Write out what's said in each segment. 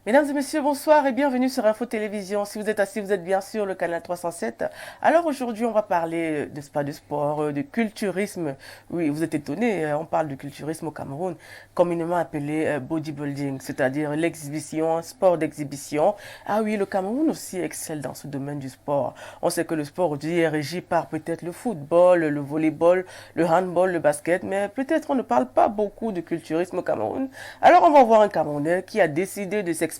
Mesdames et messieurs, bonsoir et bienvenue sur Info Télévision. Si vous êtes assis, vous êtes bien sûr le canal 307. Alors aujourd'hui, on va parler, n'est-ce pas, de sport, de culturisme. Oui, vous êtes étonnés, on parle de culturisme au Cameroun, communément appelé bodybuilding, c'est-à-dire l'exhibition, sport d'exhibition. Ah oui, le Cameroun aussi excelle dans ce domaine du sport. On sait que le sport aujourd'hui est régi par peut-être le football, le volleyball, le handball, le basket, mais peut-être on ne parle pas beaucoup de culturisme au Cameroun. Alors on va voir un Camerounais qui a décidé de s'exporter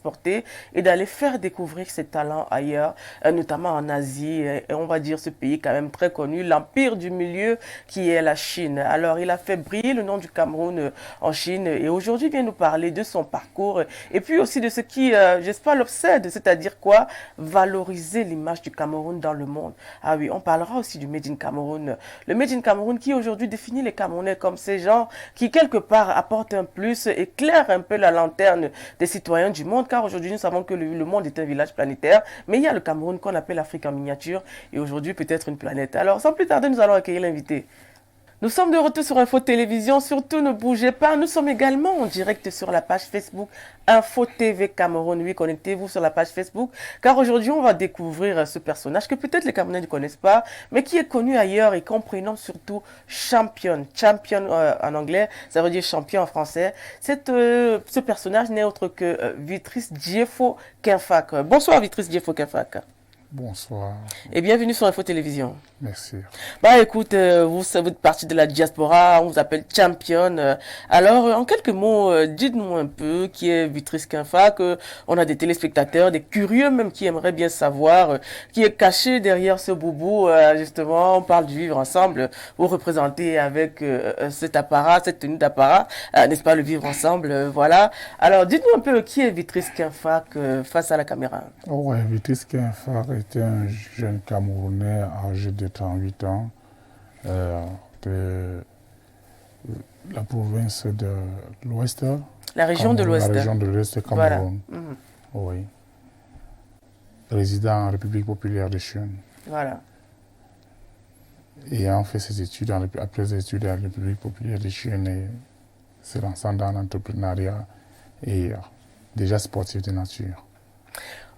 et d'aller faire découvrir ses talents ailleurs, notamment en Asie, et on va dire ce pays quand même très connu, l'empire du milieu qui est la Chine. Alors il a fait briller le nom du Cameroun en Chine et aujourd'hui il vient nous parler de son parcours et puis aussi de ce qui, j'espère, l'obsède, c'est-à-dire quoi? Valoriser l'image du Cameroun dans le monde. Ah oui, on parlera aussi du Made in Cameroun. Le Made in Cameroun qui aujourd'hui définit les Camerounais comme ces gens qui quelque part apportent un plus, éclairent un peu la lanterne des citoyens du monde, car aujourd'hui nous savons que le monde est un village planétaire, mais il y a le Cameroun qu'on appelle l'Afrique en miniature, et aujourd'hui peut-être une planète. Alors sans plus tarder, nous allons accueillir l'invité. Nous sommes de retour sur Info Télévision, surtout ne bougez pas, nous sommes également en direct sur la page Facebook Info TV Cameroun. Oui, connectez-vous sur la page Facebook, car aujourd'hui on va découvrir ce personnage que peut-être les Camerounais ne connaissent pas, mais qui est connu ailleurs et qu'on prénomme surtout Champion. Champion en anglais, ça veut dire champion en français. Ce personnage n'est autre que Vitrice Djefo Kenfak. Bonsoir Vitrice Djefo Kenfak. Bonsoir. Et bienvenue sur Info Télévision. Merci. Bah écoute, vous êtes partie de la diaspora, on vous appelle Champion. Alors, en quelques mots, dites-nous un peu qui est Vitrice Kenfak. On a des téléspectateurs, des curieux même qui aimeraient bien savoir qui est caché derrière ce boubou. Justement, on parle du vivre ensemble. Vous représentez avec cet apparat, cette tenue d'apparat, n'est-ce pas, le vivre ensemble, voilà. Alors, dites-nous un peu qui est Vitrice Kenfak face à la caméra. Ouais, Vitrice Kenfak était un jeune Camerounais âgé de 38 ans de la province de l'Ouest. La région de l'Ouest. La région de l'Ouest Cameroun. Voilà. Oui. Résident en République populaire de Chine. Voilà. Ayant fait ses études, après ses études en République populaire de Chine, et se lançant dans l'entrepreneuriat et déjà sportif de nature.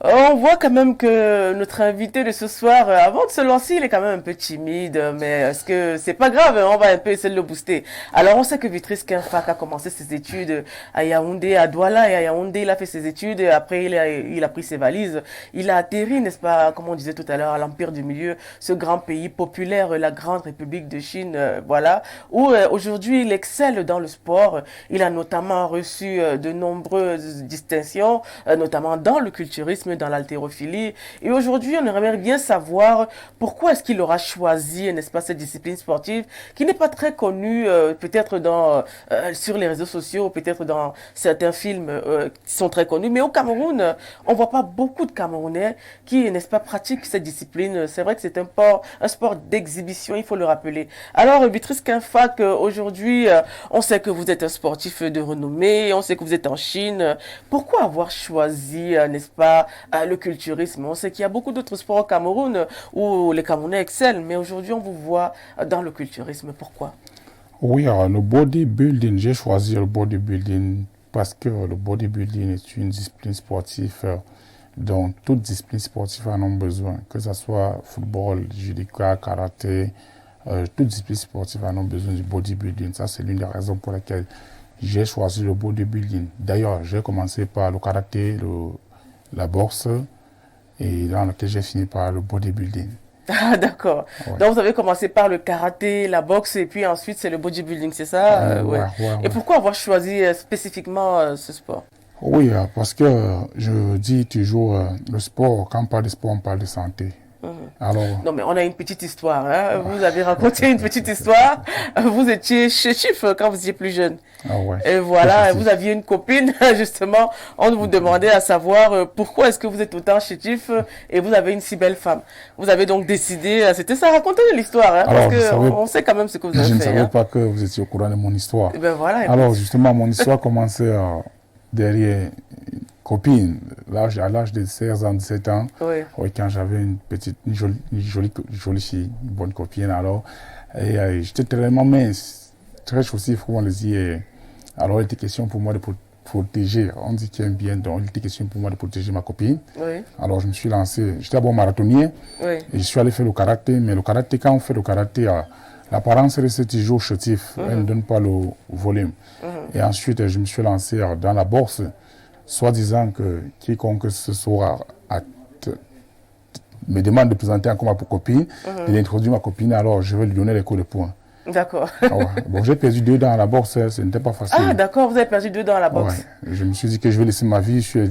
On voit quand même que notre invité de ce soir, avant de se lancer, il est quand même un peu timide, mais est-ce que c'est pas grave, on va un peu essayer de le booster. Alors on sait que Vitrice Kenfak a commencé ses études à Yaoundé, à Douala, et à Yaoundé il a fait ses études, et après il a pris ses valises, il a atterri, n'est-ce pas, comme on disait tout à l'heure, à l'Empire du Milieu, ce grand pays populaire, la grande République de Chine, voilà, où aujourd'hui il excelle dans le sport. Il a notamment reçu de nombreuses distinctions, notamment dans le culturisme, dans l'haltérophilie. Et aujourd'hui, on aimerait bien savoir pourquoi est-ce qu'il aura choisi, n'est-ce pas, cette discipline sportive qui n'est pas très connue, peut-être sur les réseaux sociaux, peut-être dans certains films qui sont très connus. Mais au Cameroun, on voit pas beaucoup de Camerounais qui, n'est-ce pas, pratiquent cette discipline. C'est vrai que c'est un sport d'exhibition, il faut le rappeler. Alors, Vitrice Kenfak, aujourd'hui, on sait que vous êtes un sportif de renommée, on sait que vous êtes en Chine. Pourquoi avoir choisi, n'est-ce pas, le culturisme? On sait qu'il y a beaucoup d'autres sports au Cameroun où les Camerounais excellent, mais aujourd'hui on vous voit dans le culturisme. Pourquoi? Oui, alors le bodybuilding, j'ai choisi le bodybuilding parce que le bodybuilding est une discipline sportive dont toutes disciplines sportives en ont besoin, que ce soit football, judoka, karaté, toutes disciplines sportives en ont besoin du bodybuilding. Ça, c'est l'une des raisons pour lesquelles j'ai choisi le bodybuilding. D'ailleurs, j'ai commencé par le karaté, la boxe, et dans lequel j'ai fini par le bodybuilding. Ah, d'accord. Ouais. Donc vous avez commencé par le karaté, la boxe, et puis ensuite c'est le bodybuilding, c'est ça? Ouais. Et pourquoi avoir choisi spécifiquement ce sport? Oui, parce que je dis toujours, le sport, quand on parle de sport, on parle de santé. Alors, non, mais on a une petite histoire. Hein. Vous avez raconté une petite histoire. Vous étiez chétif quand vous étiez plus jeune. ouais. Et voilà, vous aviez une copine, justement. On vous demandait à savoir pourquoi est-ce que vous êtes autant chétif et vous avez une si belle femme. Vous avez donc décidé, c'était ça, racontez l'histoire. Hein, alors, parce qu'on sait quand même ce que vous avez fait. Je ne savais pas que vous étiez au courant de mon histoire. Et ben voilà. Alors, justement, mon histoire commençait derrière copine, à l'âge de 16 ans, 17 ans, oui, quand j'avais une jolie fille, une bonne copine, alors, et j'étais tellement mince, très chaussif, comme on le dit, et alors il était question pour moi de protéger, on dit qu'il y a un bien, donc il était question pour moi de protéger ma copine. Oui. Alors je me suis lancé, j'étais d'abord marathonien, Oui. et je suis allé faire le karaté, mais le karaté, quand on fait le karaté, l'apparence reste toujours chétif, elle ne donne pas le volume. Et ensuite, je me suis lancé dans la bourse, soi-disant que quiconque ce soit me demande de présenter encore ma copine, de l'introduire ma copine, alors je vais lui donner les coups de poing. D'accord. Ah ouais. Bon, j'ai perdu 2 dents à la boxe, ce n'était pas facile. Ah, d'accord, vous avez perdu 2 dents à la boxe. Ouais. Je me suis dit que je vais laisser ma vie sur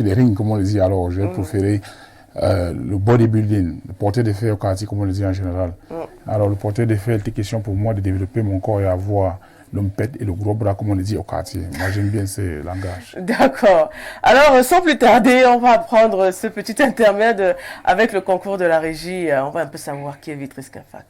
les rings, comme on le dit. Alors, je vais préférer le bodybuilding, le porteur de fer au karaté, comme on le dit en général. Alors, le porteur de fer était question pour moi de développer mon corps et avoir l'ompette et le gros bras, comme on le dit au quartier. Moi, j'aime bien ce langage. D'accord. Alors, sans plus tarder, on va prendre ce petit intermède avec le concours de la régie. On va un peu savoir qui est Vitris Kinfac.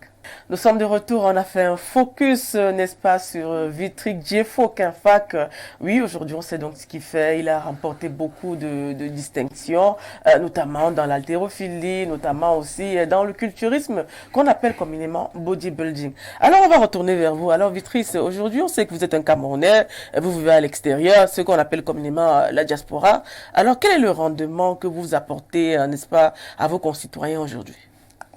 Nous sommes de retour, on a fait un focus, n'est-ce pas, sur Vitris Djeffo Kinfac. Oui, aujourd'hui, on sait donc ce qu'il fait. Il a remporté beaucoup de distinctions, notamment dans l'haltérophilie, notamment aussi dans le culturisme, qu'on appelle communément bodybuilding. Alors, on va retourner vers vous. Alors, Vitris, aujourd'hui, on sait que vous êtes un Camerounais, vous vivez à l'extérieur, ce qu'on appelle communément la diaspora. Alors, quel est le rendement que vous apportez, n'est-ce pas, à vos concitoyens aujourd'hui?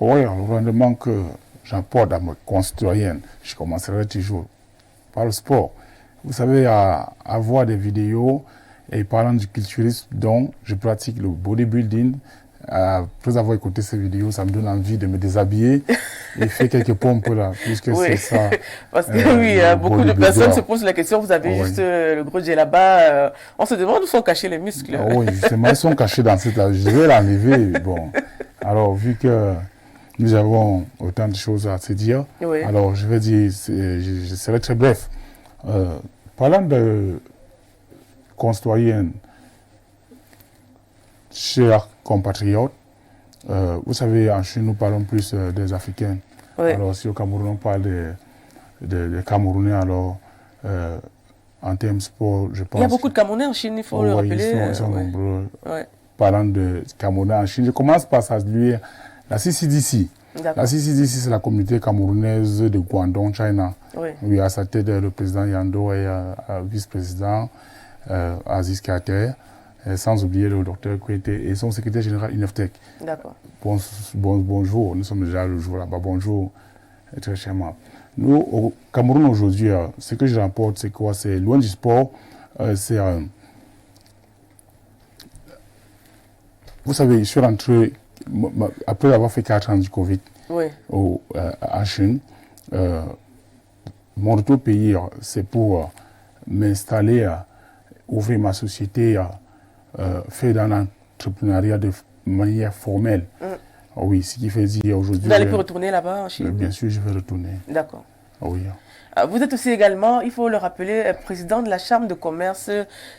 Oui, le rendement que j'apporte à mes concitoyens, je commencerai toujours par le sport. Vous savez, à voir des vidéos et parlant du culturisme dont je pratique le bodybuilding, après avoir écouté ces vidéos, ça me donne envie de me déshabiller et faire quelques pompes là, puisque oui. c'est ça. Parce que oui, beaucoup de personnes se posent la question, vous avez juste le gros jet là-bas, on se demande où sont cachés les muscles. Oui, justement, ils sont cachés dans cette là. Je vais l'enlever. Bon, alors vu que nous avons autant de choses à se dire. Oui. Alors, je vais dire, je serai très bref. Parlant de concitoyens, chers compatriotes, vous savez, en Chine, nous parlons plus des Africains. Oui. Alors, si au Cameroun, on parle des Camerounais, alors, en termes sport, je pense... Il y a beaucoup de Camerounais en Chine, il faut le rappeler. Ils sont nombreux. Ouais. Parlant de Camerounais en Chine, je commence par saluer la CCDC. La CCDC, c'est la communauté camerounaise de Guangdong, China. Oui. Oui, à sa tête, le président Yando et le vice-président Aziz Kater, sans oublier le docteur Kouete et son secrétaire général INEFTEC. D'accord. Bonjour, nous sommes déjà le jour là-bas. Bonjour, très chèrement. Nous, au Cameroun aujourd'hui, ce que je remporte, c'est quoi? C'est loin du sport. C'est vous savez, je suis rentré, après avoir fait 4 ans du Covid en Chine, mon retour au pays, c'est pour m'installer, ouvrir ma société, faire dans l'entrepreneuriat de manière formelle. Oui, ce qui fait dire aujourd'hui... Vous n'allez plus retourner là-bas en Chine? Bien sûr, je vais retourner. D'accord. Oui. Vous êtes aussi également, il faut le rappeler, président de la Chambre de commerce,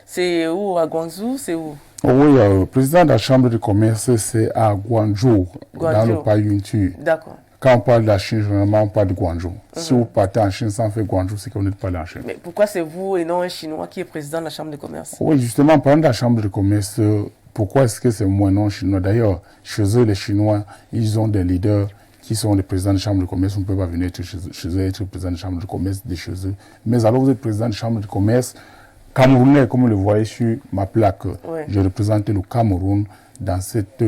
c'est où? À Guangzhou, c'est où? Oui, président de la Chambre de commerce, c'est à Guangzhou, dans le pays Yuntu. D'accord. Quand on parle de la Chine, généralement, on parle de Guangzhou. Si vous partez en Chine sans faire Guangzhou, c'est que vous n'êtes pas allé en Chine. Mais pourquoi c'est vous et non un Chinois qui est président de la Chambre de commerce? Oui, justement, parlant de la Chambre de commerce, pourquoi est-ce que c'est moi non Chinois? D'ailleurs, chez eux, les Chinois, ils ont des leaders qui sont les présidents de chambre de commerce. On ne peut pas venir chez eux être président de chambre de commerce de chez eux. Mais alors vous êtes président de chambre de commerce camerounais, comme vous le voyez sur ma plaque. Oui. Je représente le Cameroun dans cette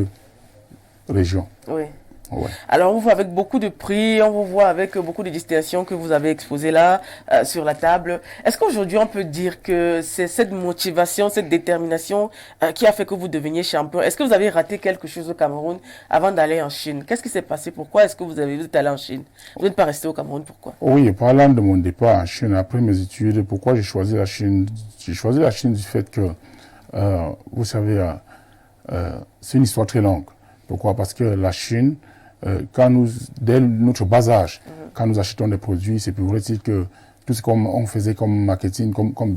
région. Oui. Ouais. Alors, on vous voit avec beaucoup de prix, on vous voit avec beaucoup de distinctions que vous avez exposées là, sur la table. Est-ce qu'aujourd'hui, on peut dire que c'est cette motivation, cette détermination qui a fait que vous deveniez champion? Est-ce que vous avez raté quelque chose au Cameroun avant d'aller en Chine? Qu'est-ce qui s'est passé? Pourquoi est-ce que vous êtes allé en Chine? Vous n'êtes pas resté au Cameroun, pourquoi? Oui, parlant de mon départ en Chine, après mes études, pourquoi j'ai choisi la Chine? J'ai choisi la Chine du fait que, vous savez, c'est une histoire très longue. Pourquoi? Parce que la Chine... dès notre bas âge, quand nous achetons des produits, c'est plus vrai que tout ce qu'on faisait comme marketing, comme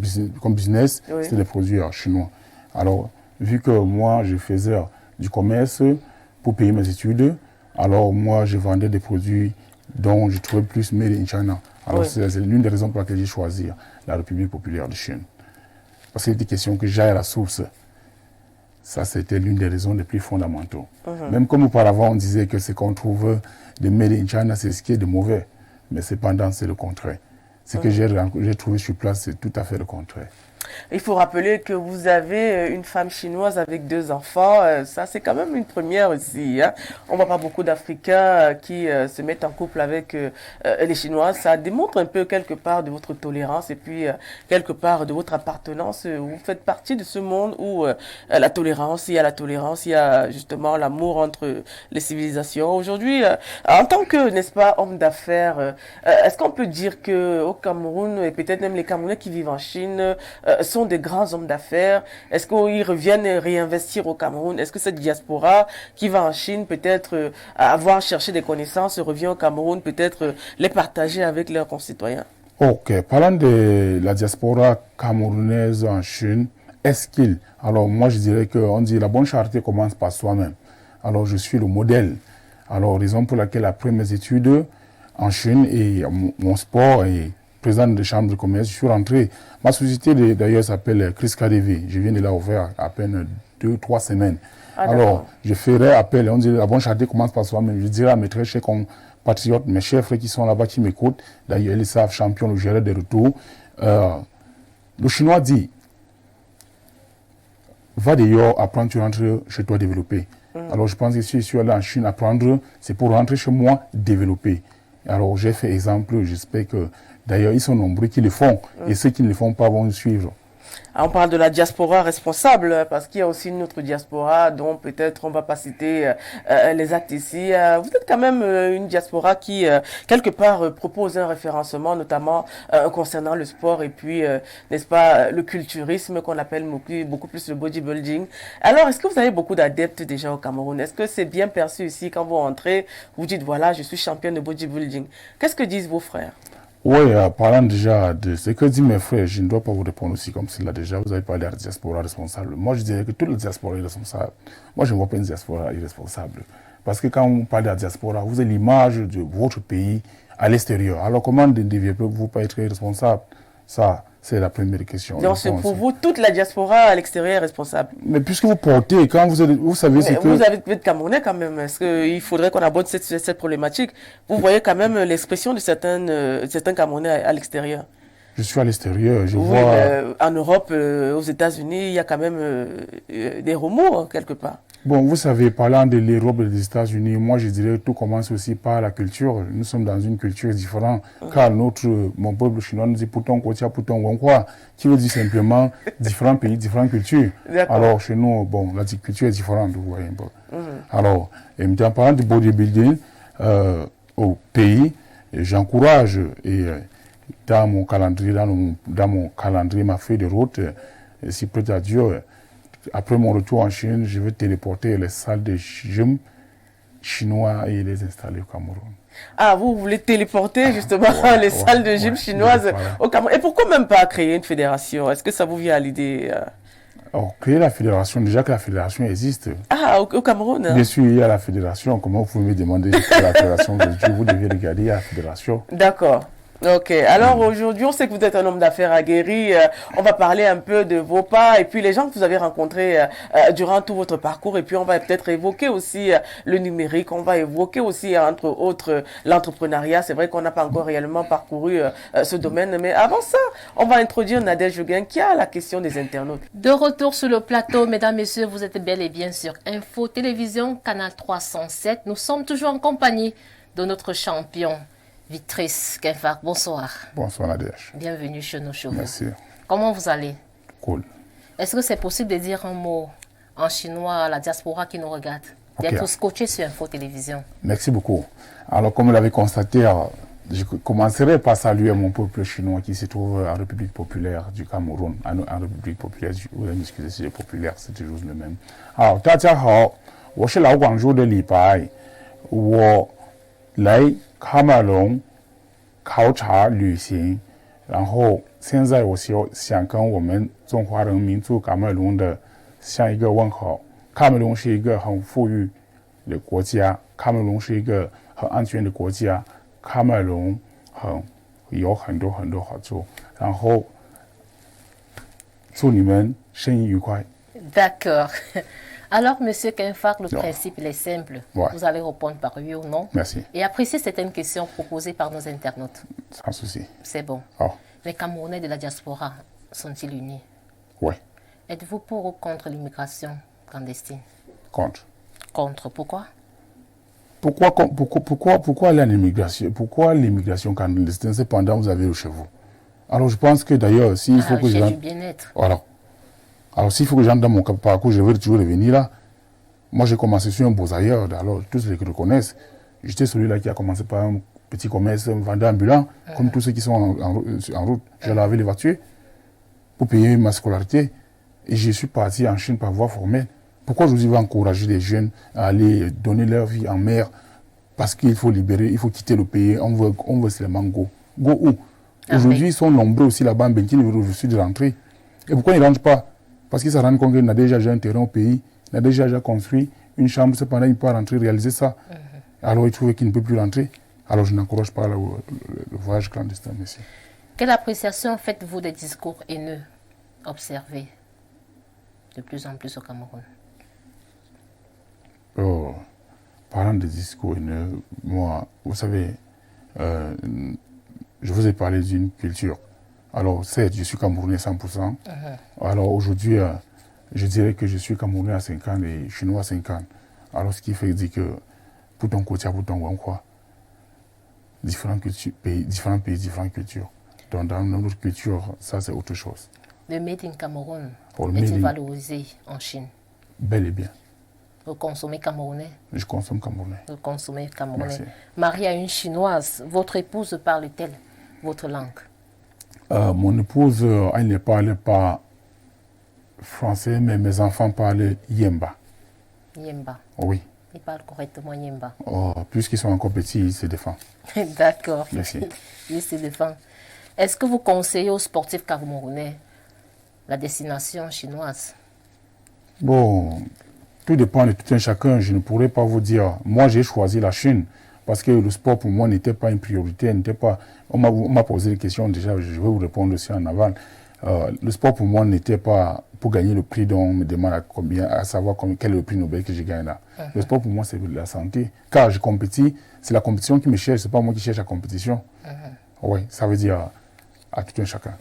business, oui. C'était des produits chinois. Alors, vu que moi, je faisais du commerce pour payer mes études, alors moi, je vendais des produits dont je trouvais plus made in China. Alors, oui. C'est l'une des raisons pour lesquelles j'ai choisi la République populaire de Chine. Parce qu'il était question que j'aille à la source. Ça, c'était l'une des raisons les plus fondamentaux. Même comme auparavant, on disait que ce qu'on trouve de made in China, c'est ce qui est de mauvais. Mais cependant, c'est le contraire. Ce que j'ai trouvé sur place, c'est tout à fait le contraire. Il faut rappeler que vous avez une femme chinoise avec 2 enfants. Ça, c'est quand même une première aussi, hein. On voit pas beaucoup d'Africains qui se mettent en couple avec les Chinois. Ça démontre un peu quelque part de votre tolérance et puis quelque part de votre appartenance. Vous faites partie de ce monde où la tolérance, il y a la tolérance, il y a justement l'amour entre les civilisations. Aujourd'hui, en tant que, n'est-ce pas, homme d'affaires, est-ce qu'on peut dire que au Cameroun et peut-être même les Camerounais qui vivent en Chine sont des grands hommes d'affaires? Est-ce qu'ils reviennent réinvestir au Cameroun? Est-ce que cette diaspora qui va en Chine peut-être avoir cherché des connaissances revient au Cameroun, peut-être les partager avec leurs concitoyens? Ok, parlant de la diaspora camerounaise en Chine, est-ce qu'il... Alors moi je dirais qu'on dit la bonne charité commence par soi-même. Alors je suis le modèle. Alors raison pour laquelle après mes études en Chine et mon sport et président de chambre de commerce, je suis rentré. Ma société d'ailleurs s'appelle Chris KDV. Je viens de là ouvert à peine 2-3 semaines. Ah, alors je ferai appel, on dit la bonne charité commence par soi-même. Je dirais à mes très chers compatriotes, mes chers frères qui sont là-bas, qui m'écoutent, d'ailleurs ils savent, champion, le gérant des retours. Le Chinois dit, va dehors, apprendre, tu rentres chez toi, développer. Alors je pense que si je suis allé en Chine apprendre, c'est pour rentrer chez moi, développer. Alors j'ai fait exemple, j'espère que d'ailleurs ils sont nombreux qui le font, et ceux qui ne le font pas vont suivre. On parle de la diaspora responsable parce qu'il y a aussi une autre diaspora dont peut-être on va pas citer les actes ici. Vous êtes quand même une diaspora qui quelque part propose un référencement, notamment concernant le sport et puis n'est-ce pas le culturisme qu'on appelle beaucoup plus le bodybuilding. Alors est-ce que vous avez beaucoup d'adeptes déjà au Cameroun? Est-ce que c'est bien perçu ici quand vous entrez, vous dites voilà je suis champion de bodybuilding? Qu'est-ce que disent vos frères? Oui, parlant déjà de ce que disent mes frères, je ne dois pas vous répondre aussi comme cela déjà. Vous avez parlé de la diaspora responsable. Moi, je dirais que toute la diaspora est responsable. Moi, je ne vois pas une diaspora irresponsable. Parce que quand on parle de la diaspora, vous avez l'image de votre pays à l'extérieur. Alors, comment ne deviez-vous pas être responsable? Ça, c'est la première question. Donc, c'est pour vous, toute la diaspora à l'extérieur est responsable. Mais puisque vous portez, quand vous savez ce que... Vous êtes Camerounais quand même. Est-ce qu'il faudrait qu'on aborde cette problématique? Vous voyez quand même l'expression de certains Camerounais à l'extérieur. Je suis à l'extérieur, je Oui, vois... en Europe, aux États-Unis, il y a quand même des remords quelque part. Bon, vous savez, parlant de l'Europe et des États-Unis, moi je dirais que tout commence aussi par la culture. Nous sommes dans une culture différente, car mon peuple chinois nous dit Pouton, Kotia, Pouton, Wonkwa, qui veut dire simplement différents pays, différentes cultures. Alors chez nous, bon, la culture est différente, vous voyez un peu. Alors, en parlant du bodybuilding au pays, j'encourage et dans mon calendrier, ma feuille de route, si peut à Dieu, après mon retour en Chine, je vais téléporter les salles de gym chinois et les installer au Cameroun. Ah, vous voulez téléporter justement les salles de gym chinoises au Cameroun. Et pourquoi même pas créer une fédération? Est-ce que ça vous vient à l'idée? Alors, créer la fédération, déjà que la fédération existe. Ah, au Cameroun, hein? Bien sûr, il y a la fédération. Comment vous pouvez me demander de créer la fédération? Vous devez regarder, il y a la fédération. D'accord. Ok, alors aujourd'hui, on sait que vous êtes un homme d'affaires aguerri. On va parler un peu de vos pas et puis les gens que vous avez rencontrés durant tout votre parcours. Et puis on va peut-être évoquer aussi le numérique. On va évoquer aussi, entre autres, l'entrepreneuriat. C'est vrai qu'on n'a pas encore réellement parcouru ce domaine. Mais avant ça, on va introduire Nadège Joguin qui a la question des internautes. De retour sur le plateau, mesdames, messieurs, vous êtes bel et bien sur Info Télévision, Canal 307. Nous sommes toujours en compagnie de notre champion. Victrice Kenfak, bonsoir. Bonsoir Nadège. Bienvenue chez nos chevaux. Merci. Comment vous allez? Cool. Est-ce que c'est possible de dire un mot en chinois à la diaspora qui nous regarde? D'être scotché sur Info Télévision. Merci beaucoup. Alors comme vous l'avez constaté, je commencerai par saluer mon peuple chinois qui se trouve en République populaire du Cameroun. En République populaire, vous allez m'excuser si c'est populaire, c'est toujours le même. Alors, 大家好，我是老广州的李白，我来喀麦隆考察旅行，然后现在我想跟我们中华人民驻喀麦隆的向一个问好。喀麦隆是一个很富裕的国家，喀麦隆是一个很安全的国家，喀麦隆有很多好处，然后祝你们生意愉快。D'accord. Alors, Monsieur Kenfak, le principe il est simple. Ouais. Vous allez répondre par oui ou non. Merci. Et apprécier certaines questions proposées par nos internautes. Sans souci. C'est bon. Oh. Les Camerounais de la diaspora sont-ils unis? Ouais, Êtes-vous pour ou contre l'immigration clandestine? contre. Contre, pourquoi? Pourquoi aller en immigration? Pourquoi l'immigration clandestine? Cependant, vous avez chez vous. Alors, je pense que d'ailleurs, s'il faut que je... Recherche du bien-être. Voilà. Alors, s'il faut que j'entre dans mon parcours, je veux toujours revenir là. Moi, j'ai commencé sur un beaux-ailleurs. Alors, tous ceux qui le connaissent, j'étais celui-là qui a commencé par un petit commerce, un vendeur ambulant, comme tous ceux qui sont en route. J'ai lavé les voitures pour payer ma scolarité. Et je suis parti en Chine par voie formelle. Pourquoi je vais encourager les jeunes à aller donner leur vie en mer? Parce qu'il faut libérer, il faut quitter le pays. On veut seulement go. Go où? Aujourd'hui, ils sont nombreux aussi là-bas en Benkin, ils veulent refusent de rentrer. Et pourquoi ils ne rentrent pas? Parce qu'ils se rendent compte qu'il a déjà un terrain au pays, il a déjà construit une chambre, cependant il ne peut pas rentrer, réaliser ça. Alors il trouve qu'il ne peut plus rentrer. Alors je n'encourage pas le voyage clandestin, monsieur. Quelle appréciation faites-vous des discours haineux observés de plus en plus au Cameroun? Oh, parlant de discours haineux, moi, vous savez, je vous ai parlé d'une culture. Alors, certes, je suis Camerounais 100%. Alors, aujourd'hui, je dirais que je suis Camerounais à 50 et Chinois à 50. Alors, ce qui fait dire que pour ton côté, pour ton quoi, différents pays, différentes cultures. Donc, dans notre culture, ça, c'est autre chose. Le Made in Cameroun Pour le est-il made in- valorisé en Chine? Bel et bien. Vous consommez camerounais? Je consomme camerounais. Vous consommez camerounais. Merci. Mariée à une chinoise, votre épouse parle-t-elle votre langue? Mon épouse, elle ne parle pas français, mais mes enfants parlent Yemba. Yemba. Oui. Ils parlent correctement Yemba. Oh, puisqu'ils sont encore petits, ils se défendent. D'accord. Merci. Ils se défendent. Est-ce que vous conseillez aux sportifs camerounais la destination chinoise? Bon, tout dépend de tout un chacun. Je ne pourrais pas vous dire. Moi, j'ai choisi la Chine parce que le sport pour moi n'était pas une priorité. On m'a posé des questions déjà, je vais vous répondre aussi en aval. Le sport pour moi n'était pas pour gagner le prix dont on me demande à savoir quel est le prix Nobel que je gagne là. Le sport pour moi c'est la santé. Car je compétis, c'est la compétition qui me cherche, c'est pas moi qui cherche la compétition. Oui, ça veut dire à tout un chacun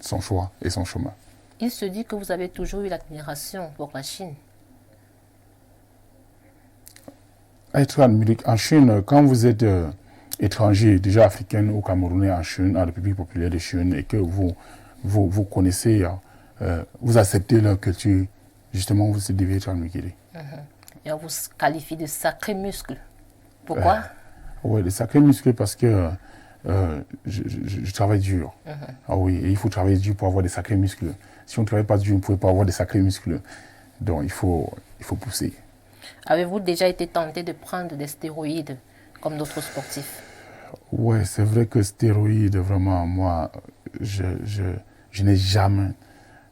son choix et son chemin. Il se dit que vous avez toujours eu l'admiration pour la Chine. Être en Chine, quand vous êtes étranger, déjà africain ou camerounais en Chine, en République populaire de Chine, et que vous connaissez, vous acceptez leur culture, justement, vous devez être admiré. Et on vous qualifie de sacré muscle. Pourquoi? Oui, de sacrés muscles parce que je travaille dur. Ah oui, et il faut travailler dur pour avoir des sacrés muscles. Si on ne travaille pas dur, on ne peut pas avoir des sacrés muscles. Donc il faut pousser. Avez-vous déjà été tenté de prendre des stéroïdes comme d'autres sportifs? Oui, c'est vrai que stéroïdes, vraiment, moi, je n'ai jamais.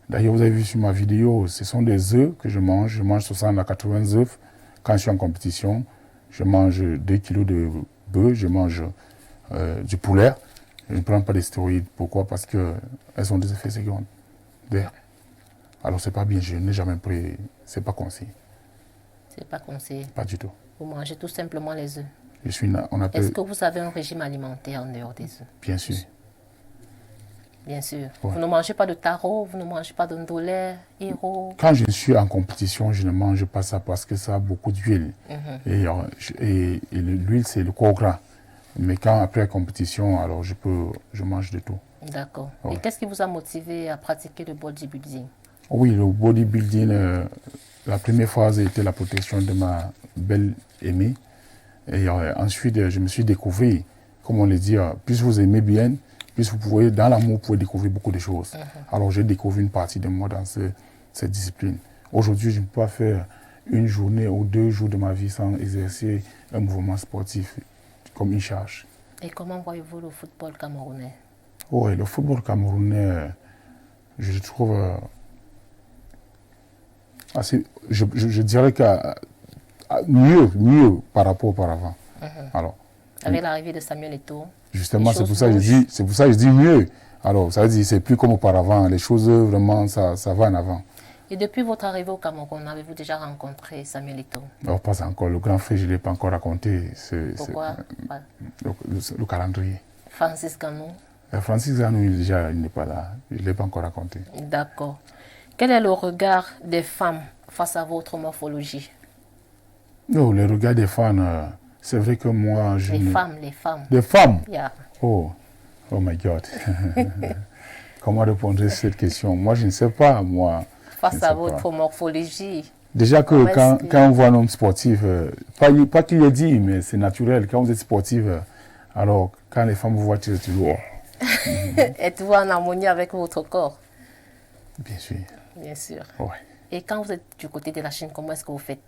D'ailleurs, vous avez vu sur ma vidéo, ce sont des œufs que je mange. Je mange 60 à 80 œufs quand je suis en compétition. Je mange 2 kilos de bœuf, je mange du poulet. Je ne prends pas des stéroïdes. Pourquoi? Parce qu'elles ont des effets secondaires. Alors, c'est pas bien, je n'ai jamais pris, c'est pas conseillé. C'est pas conseillé. Pas du tout. Vous mangez tout simplement les œufs. On appelle, Est-ce que vous avez un régime alimentaire en dehors des œufs? bien sûr. Bien sûr. Ouais. Vous ne mangez pas de taro, vous ne mangez pas d'ondolé, héros. Quand je suis en compétition, je ne mange pas ça parce que ça a beaucoup d'huile. Et l'huile, c'est le corps gras. Mais quand après la compétition, alors je mange de tout. D'accord. Ouais. Et qu'est-ce qui vous a motivé à pratiquer le bodybuilding? Oui, le bodybuilding, la première phase était la protection de ma belle aimée. Et ensuite, je me suis découvert, comme on le dit, plus vous aimez bien, plus vous pouvez, dans l'amour, vous pouvez découvrir beaucoup de choses. Alors j'ai découvert une partie de moi dans cette discipline. Aujourd'hui, je ne peux pas faire une journée ou 2 jours de ma vie sans exercer un mouvement sportif comme une charge. Et comment voyez-vous le football camerounais? Oui, le football camerounais, je le trouve assez, je dirais que mieux par rapport auparavant. Alors, Avec l'arrivée de Samuel Eto'o, justement, les c'est pour choses ça que je dis mieux. Alors, ça veut dire c'est plus comme auparavant. Les choses, vraiment, ça va en avant. Et depuis votre arrivée au Cameroun, avez-vous déjà rencontré Samuel Eto'o? Alors, pas encore. Le grand frère, je ne l'ai pas encore raconté. Pourquoi? Le calendrier. Francis Ganou. Francis Ganou, déjà, il n'est pas là. Je ne l'ai pas encore raconté. D'accord. Quel est le regard des femmes face à votre morphologie? Non, le regard des femmes, c'est vrai que moi, Les femmes, les femmes. Des femmes? Yeah. Oh my God. Comment répondre à cette question? Moi, je ne sais pas, moi. Face à votre morphologie. Déjà que quand on voit un homme sportif, pas qu'il ait dit, mais c'est naturel, quand vous êtes sportif, alors quand les femmes vous voient, tu toujours. Êtes-vous en harmonie avec votre corps? Bien sûr. Bien sûr. Ouais. Et quand vous êtes du côté de la Chine, comment est-ce que vous faites?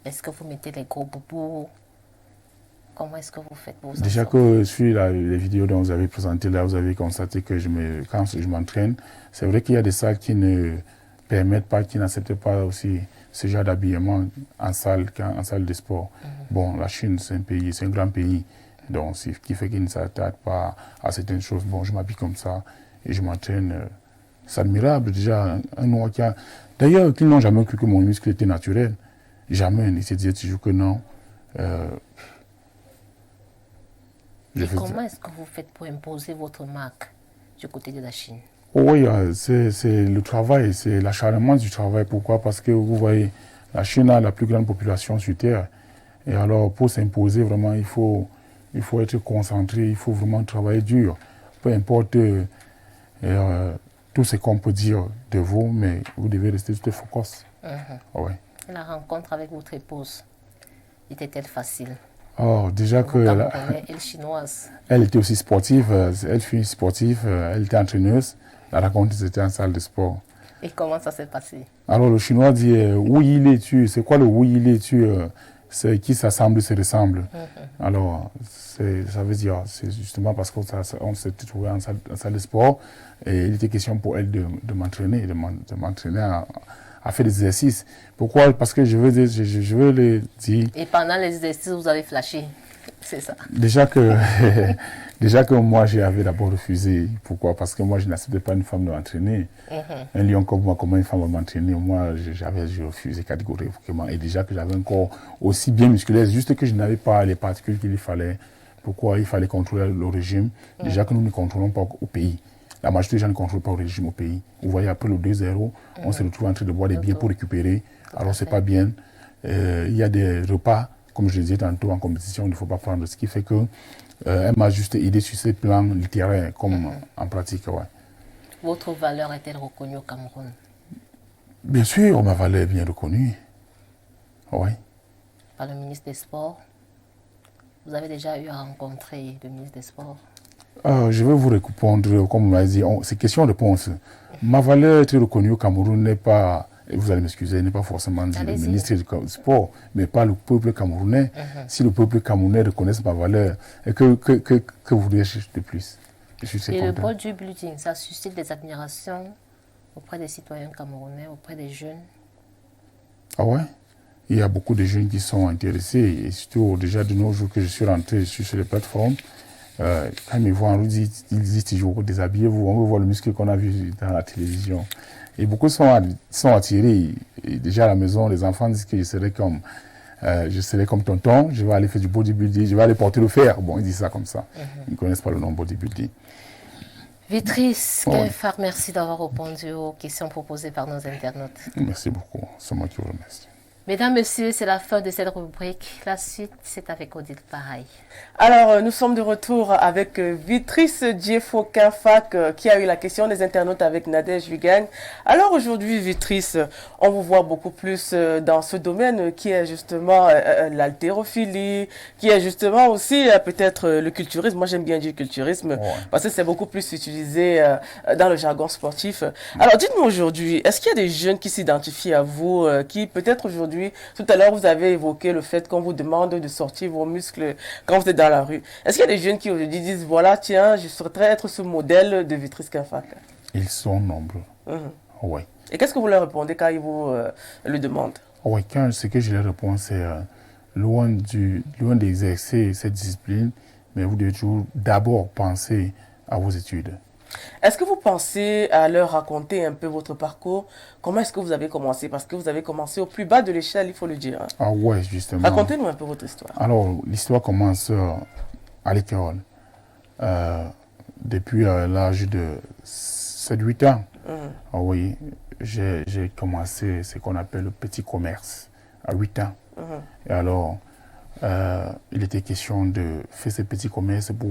Est-ce que vous mettez les gros boubous? Comment est-ce que vous faites pour vous Déjà que sur les vidéos dont vous avez présenté là, vous avez constaté que quand je m'entraîne, c'est vrai qu'il y a des salles qui ne permettent pas, qui n'acceptent pas aussi ce genre d'habillement en salle de sport. Bon, la Chine, c'est un grand pays, donc ce qui fait qu'il ne s'attaque pas à certaines choses. Bon, je m'habille comme ça et je m'entraîne. C'est admirable déjà. Un Noir qui a... D'ailleurs, qu'ils n'ont jamais cru que mon muscle était naturel. Jamais. Ils se disaient toujours que non. Et comment est-ce que vous faites pour imposer votre marque du côté de la Chine? Oui, c'est le travail, c'est l'acharnement du travail. Pourquoi? Parce que vous voyez, la Chine a la plus grande population sur Terre. Et alors, pour s'imposer, vraiment, il faut être concentré, il faut vraiment travailler dur. Peu importe tout ce qu'on peut dire de vous, mais vous devez rester tout focus. Ouais. La rencontre avec votre épouse, était-elle facile? Oh, déjà que elle chinoise. Elle était aussi sportive, elle fut sportive, elle était entraîneuse. La rencontre c'était en salle de sport. Et comment ça s'est passé? Alors le Chinois dit où il est tu? C'est quoi le où il est tu? C'est qui s'assemble se ressemble. Alors ça veut dire c'est justement parce qu'on s'était trouvé en salle de sport et il était question pour elle de m'entraîner, de m'entraîner à faire des exercices. Pourquoi? Parce que je veux le dire. Et pendant les exercices, vous avez flashé, c'est ça? Déjà que moi, j'avais d'abord refusé. Pourquoi? Parce que moi, je n'acceptais pas une femme de m'entraîner. Un lion comme moi, comment une femme va m'entraîner? Moi, j'ai refusé catégoriquement. Et déjà que j'avais un corps aussi bien musculaire, juste que je n'avais pas les particules qu'il fallait. Pourquoi? Il fallait contrôler le régime. Déjà que nous ne contrôlons pas au pays. La majorité des gens ne contrôlent pas le régime au pays. Vous voyez, après le 2-0, on se retrouve en train de boire des bières pour récupérer. Alors, c'est pas bien. Il y a des repas, comme je le disais tantôt, en compétition, il ne faut pas prendre. Ce qui fait que elle m'a juste aidé sur ces plans littéraires, comme en pratique. Ouais. Votre valeur est-elle reconnue au Cameroun? Bien sûr, ma valeur est bien reconnue. Oui. Par le ministre des Sports? Vous avez déjà eu à rencontrer le ministre des Sports? Je vais vous répondre, comme on m'a dit, c'est question-réponse. Ma valeur être reconnue au Cameroun n'est pas, et vous allez m'excuser, n'est pas forcément le ministre du sport, mais pas le peuple camerounais. Si le peuple camerounais reconnaît ma valeur, et que vous voulez de plus? Et le bodybuilding, ça suscite des admirations auprès des citoyens camerounais, auprès des jeunes? Ah ouais? Il y a beaucoup de jeunes qui sont intéressés, et surtout déjà de nos jours que je suis rentré sur les plateformes. Quand ils me voient, ils disent toujours déshabillez-vous, on veut voir le muscle qu'on a vu dans la télévision. Et beaucoup sont attirés. Et déjà à la maison, les enfants disent que je serai comme tonton, je vais aller faire du bodybuilding, je vais aller porter le fer. Bon, ils disent ça comme ça. Ils ne connaissent pas le nom bodybuilding. Vitrice Kenfak, merci d'avoir répondu aux questions proposées par nos internautes. Merci beaucoup, c'est moi qui vous remercie. Mesdames, Messieurs, c'est la fin de cette rubrique. La suite, c'est avec Odile Pareil. Alors, nous sommes de retour avec Vitrice Djefo Kenfak qui a eu la question des internautes avec Nadège Vigagne. Alors aujourd'hui, Vitrice, on vous voit beaucoup plus dans ce domaine qui est justement l'haltérophilie, qui est justement aussi peut-être le culturisme. Moi, j'aime bien dire culturisme parce que c'est beaucoup plus utilisé dans le jargon sportif. Alors, dites-moi aujourd'hui, est-ce qu'il y a des jeunes qui s'identifient à vous, qui peut-être aujourd'hui, tout à l'heure, vous avez évoqué le fait qu'on vous demande de sortir vos muscles quand vous êtes dans la rue. Est-ce qu'il y a des jeunes qui aujourd'hui disent, voilà, tiens, je souhaiterais être ce modèle de Vitrice Kenfak? Ils sont nombreux. Oui. Et qu'est-ce que vous leur répondez quand ils vous le demandent? Oui, ce que je leur réponds, c'est loin d'exercer cette discipline, mais vous devez toujours d'abord penser à vos études. Est-ce que vous pensez à leur raconter un peu votre parcours? Comment est-ce que vous avez commencé? Parce que vous avez commencé au plus bas de l'échelle, il faut le dire. Ah ouais, justement. Racontez-nous un peu votre histoire. Alors, l'histoire commence à l'école. Depuis l'âge de 7-8 ans. Ah oui, j'ai commencé ce qu'on appelle le petit commerce à 8 ans. Et alors, il était question de faire ce petit commerce pour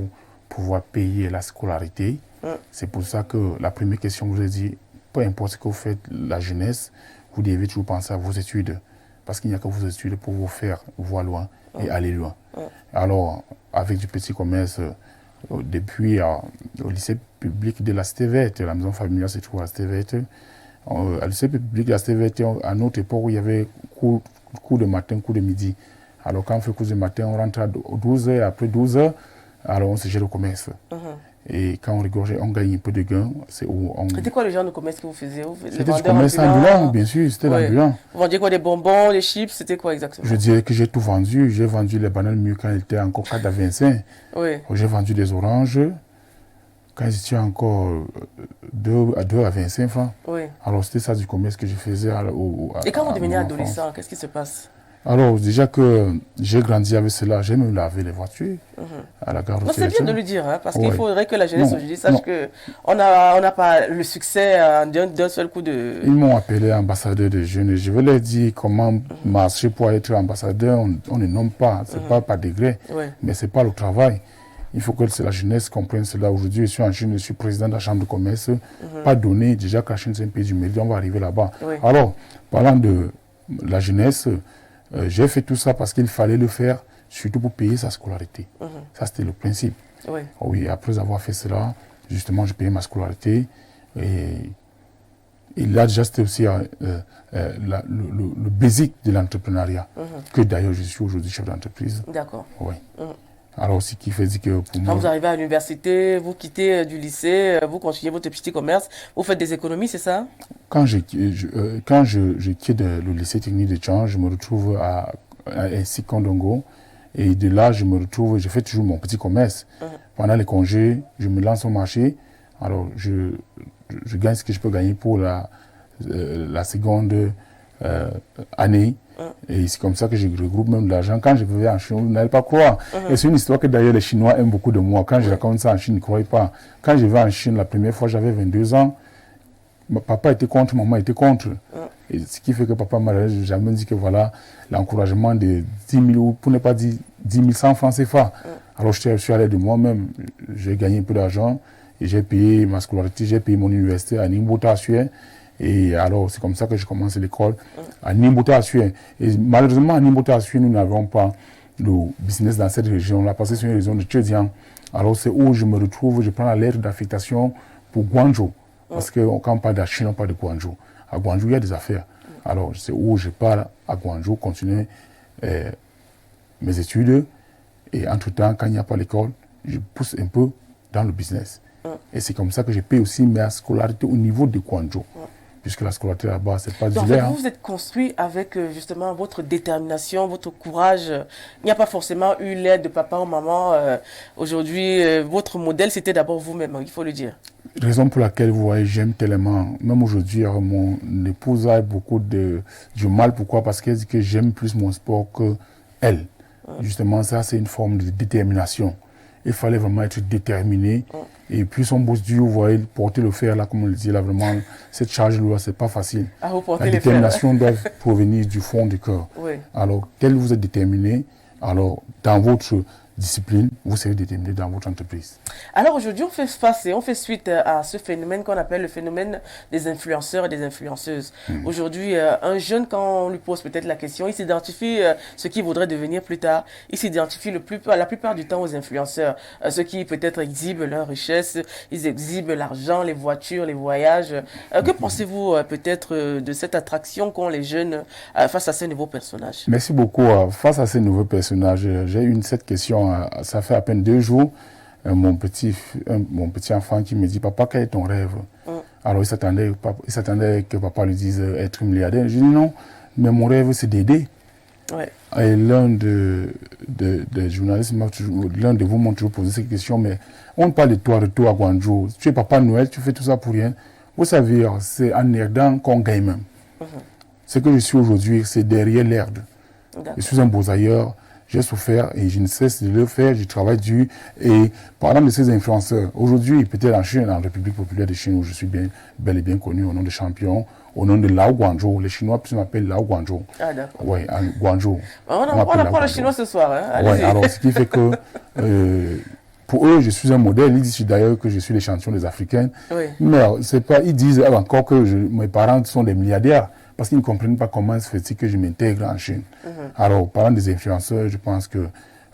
pouvoir payer la scolarité. C'est pour ça que la première question, vous avez dit, peu importe ce que vous faites, la jeunesse, vous devez toujours penser à vos études. Parce qu'il n'y a que vos études pour vous faire voir loin et aller loin. Alors, avec du petit commerce, depuis au lycée public de la Cité Verte, la maison familiale se trouve à la Cité Verte. À lycée public de la Cité Verte, à notre époque, où il y avait cours de matin, cours de midi. Alors, quand on fait cours de matin, on rentre à 12h, après 12h, alors on se jette au commerce. Et quand on regorgeait, on gagne un peu de gains. C'était quoi le genre de commerce que vous faisiez? C'était du commerce ambulant, bien sûr, c'était l'ambulant. Vous vendiez quoi? Des bonbons, des chips, c'était quoi exactement? Je dirais que j'ai tout vendu. J'ai vendu les bananes mûres quand elles étaient encore 4 à 25. J'ai vendu des oranges quand elles étaient encore 2 à 25 francs. Alors c'était ça du commerce que je faisais. Et quand vous devenez adolescent, qu'est-ce qui se passe? Alors, déjà que j'ai grandi avec cela, j'ai même lavé les voitures à la gare routière. C'est bien de le dire, hein, parce qu'il faudrait que la jeunesse aujourd'hui sache qu'on n'a pas le succès d'un seul coup de... Ils m'ont appelé ambassadeur de jeunes. Je veux leur dire comment marcher pour être ambassadeur. On ne nomme pas, ce n'est pas par degré, mais ce n'est pas le travail. Il faut que la jeunesse comprenne cela. Aujourd'hui, je suis en Chine, je suis président de la Chambre de commerce. Pas donné, déjà que la Chine, c'est un pays du mérite, on va arriver là-bas. Alors, parlant de la jeunesse... j'ai fait tout ça parce qu'il fallait le faire, surtout pour payer sa scolarité. Ça, c'était le principe. Oui, après avoir fait cela, justement, j'ai payé ma scolarité. Et là, déjà, c'était aussi le basic de l'entrepreneuriat, que d'ailleurs, je suis aujourd'hui chef d'entreprise. D'accord. Oui. Alors, ce qui fait que pour moi... Quand vous arrivez à l'université, vous quittez du lycée, vous continuez votre petit commerce, vous faites des économies, c'est ça? Quand je quitte le lycée technique de Tchang, je me retrouve à Sikondongo. Et de là, je fais toujours mon petit commerce. Pendant les congés, je me lance au marché. Alors, je gagne ce que je peux gagner pour la seconde année. Et c'est comme ça que je regroupe même de l'argent. Quand je vais en Chine, vous n'allez pas croire. Et c'est une histoire que d'ailleurs les Chinois aiment beaucoup de moi. Quand je raconte ça en Chine, ils ne croient pas. Quand je vais en Chine, la première fois, j'avais 22 ans. Papa était contre, maman était contre. Et ce qui fait que papa m'a jamais dit que voilà, l'encouragement de 10 000, pour ne pas dire 10 100 francs CFA. Alors je suis allé de moi-même. J'ai gagné un peu d'argent. Et j'ai payé ma scolarité, j'ai payé mon université à Nimbota. Et alors, c'est comme ça que je commence l'école à Nimbota. Et malheureusement, à Nimbota, nous n'avons pas le business dans cette région-là, parce que c'est une région de Tchedian. Alors, c'est où je me retrouve, je prends la lettre d'affectation pour Guangzhou. Parce que quand on parle de la Chine, on parle de Guangzhou. À Guangzhou, il y a des affaires. Alors, c'est où je pars à Guangzhou, continuer mes études. Et entre-temps, quand il n'y a pas l'école, je pousse un peu dans le business. Et c'est comme ça que je paye aussi ma scolarité au niveau de Guangzhou. Puisque la scolarité là-bas, c'est pas du lait. Vous vous êtes construit avec justement votre détermination, votre courage. Il n'y a pas forcément eu l'aide de papa ou maman. Aujourd'hui, votre modèle, c'était d'abord vous-même, il faut le dire. Raison pour laquelle, vous voyez, j'aime tellement. Même aujourd'hui, mon épouse a beaucoup du mal. Pourquoi? Parce qu'elle dit que j'aime plus mon sport qu'elle. Justement, ça, c'est une forme de détermination. Il fallait vraiment être déterminé. Et plus on bosse dur, vous voyez, porter le fer, là, comme on le dit, là, vraiment, cette charge-là, c'est pas facile. La détermination doit provenir du fond du cœur. Alors, tel vous êtes déterminé, alors, dans votre discipline, vous serez déterminé dans votre entreprise. Alors aujourd'hui, on fait face et on fait suite à ce phénomène qu'on appelle le phénomène des influenceurs et des influenceuses. Aujourd'hui, un jeune, quand on lui pose peut-être la question, il s'identifie ce qu'il voudrait devenir plus tard. Il s'identifie la plupart du temps aux influenceurs. Ceux qui peut-être exhibent leur richesse, ils exhibent l'argent, les voitures, les voyages. Que pensez-vous peut-être de cette attraction qu'ont les jeunes face à ces nouveaux personnages? Merci beaucoup. Face à ces nouveaux personnages, j'ai eu cette question. Ça fait à peine 2 jours, mon petit enfant qui me dit: papa, quel est ton rêve? Alors il s'attendait que papa lui dise être milliardaire. Je dis non, mais mon rêve c'est d'aider. Et l'un des journalistes, l'un de vous m'a toujours posé cette question: mais on parle de toi, retour à Guangzhou, tu es papa Noël, tu fais tout ça pour rien. Vous savez, c'est en herdant qu'on gagne même. Ce que je suis aujourd'hui, c'est derrière l'herbe. Je suis un beau-ailleurs. J'ai souffert et je ne cesse de le faire, je travaille dur. Et parlant de ces influenceurs, aujourd'hui, peut-être en Chine, en République populaire de Chine, où je suis bel et bien connu au nom de champion, au nom de Lao Guangzhou. Les Chinois plus m'appellent Lao Guangzhou. Ah, d'accord. Oui, Guangzhou. On apprend le chinois ce soir. Hein? Ouais, alors, ce qui fait que pour eux, je suis un modèle. Ils disent d'ailleurs que je suis l'échantillon des Africains. Oui. Mais c'est pas, ils disent encore que mes parents sont des milliardaires parce qu'ils ne comprennent pas comment se fait-il que je m'intègre en Chine. Alors, parlant des influenceurs, je pense que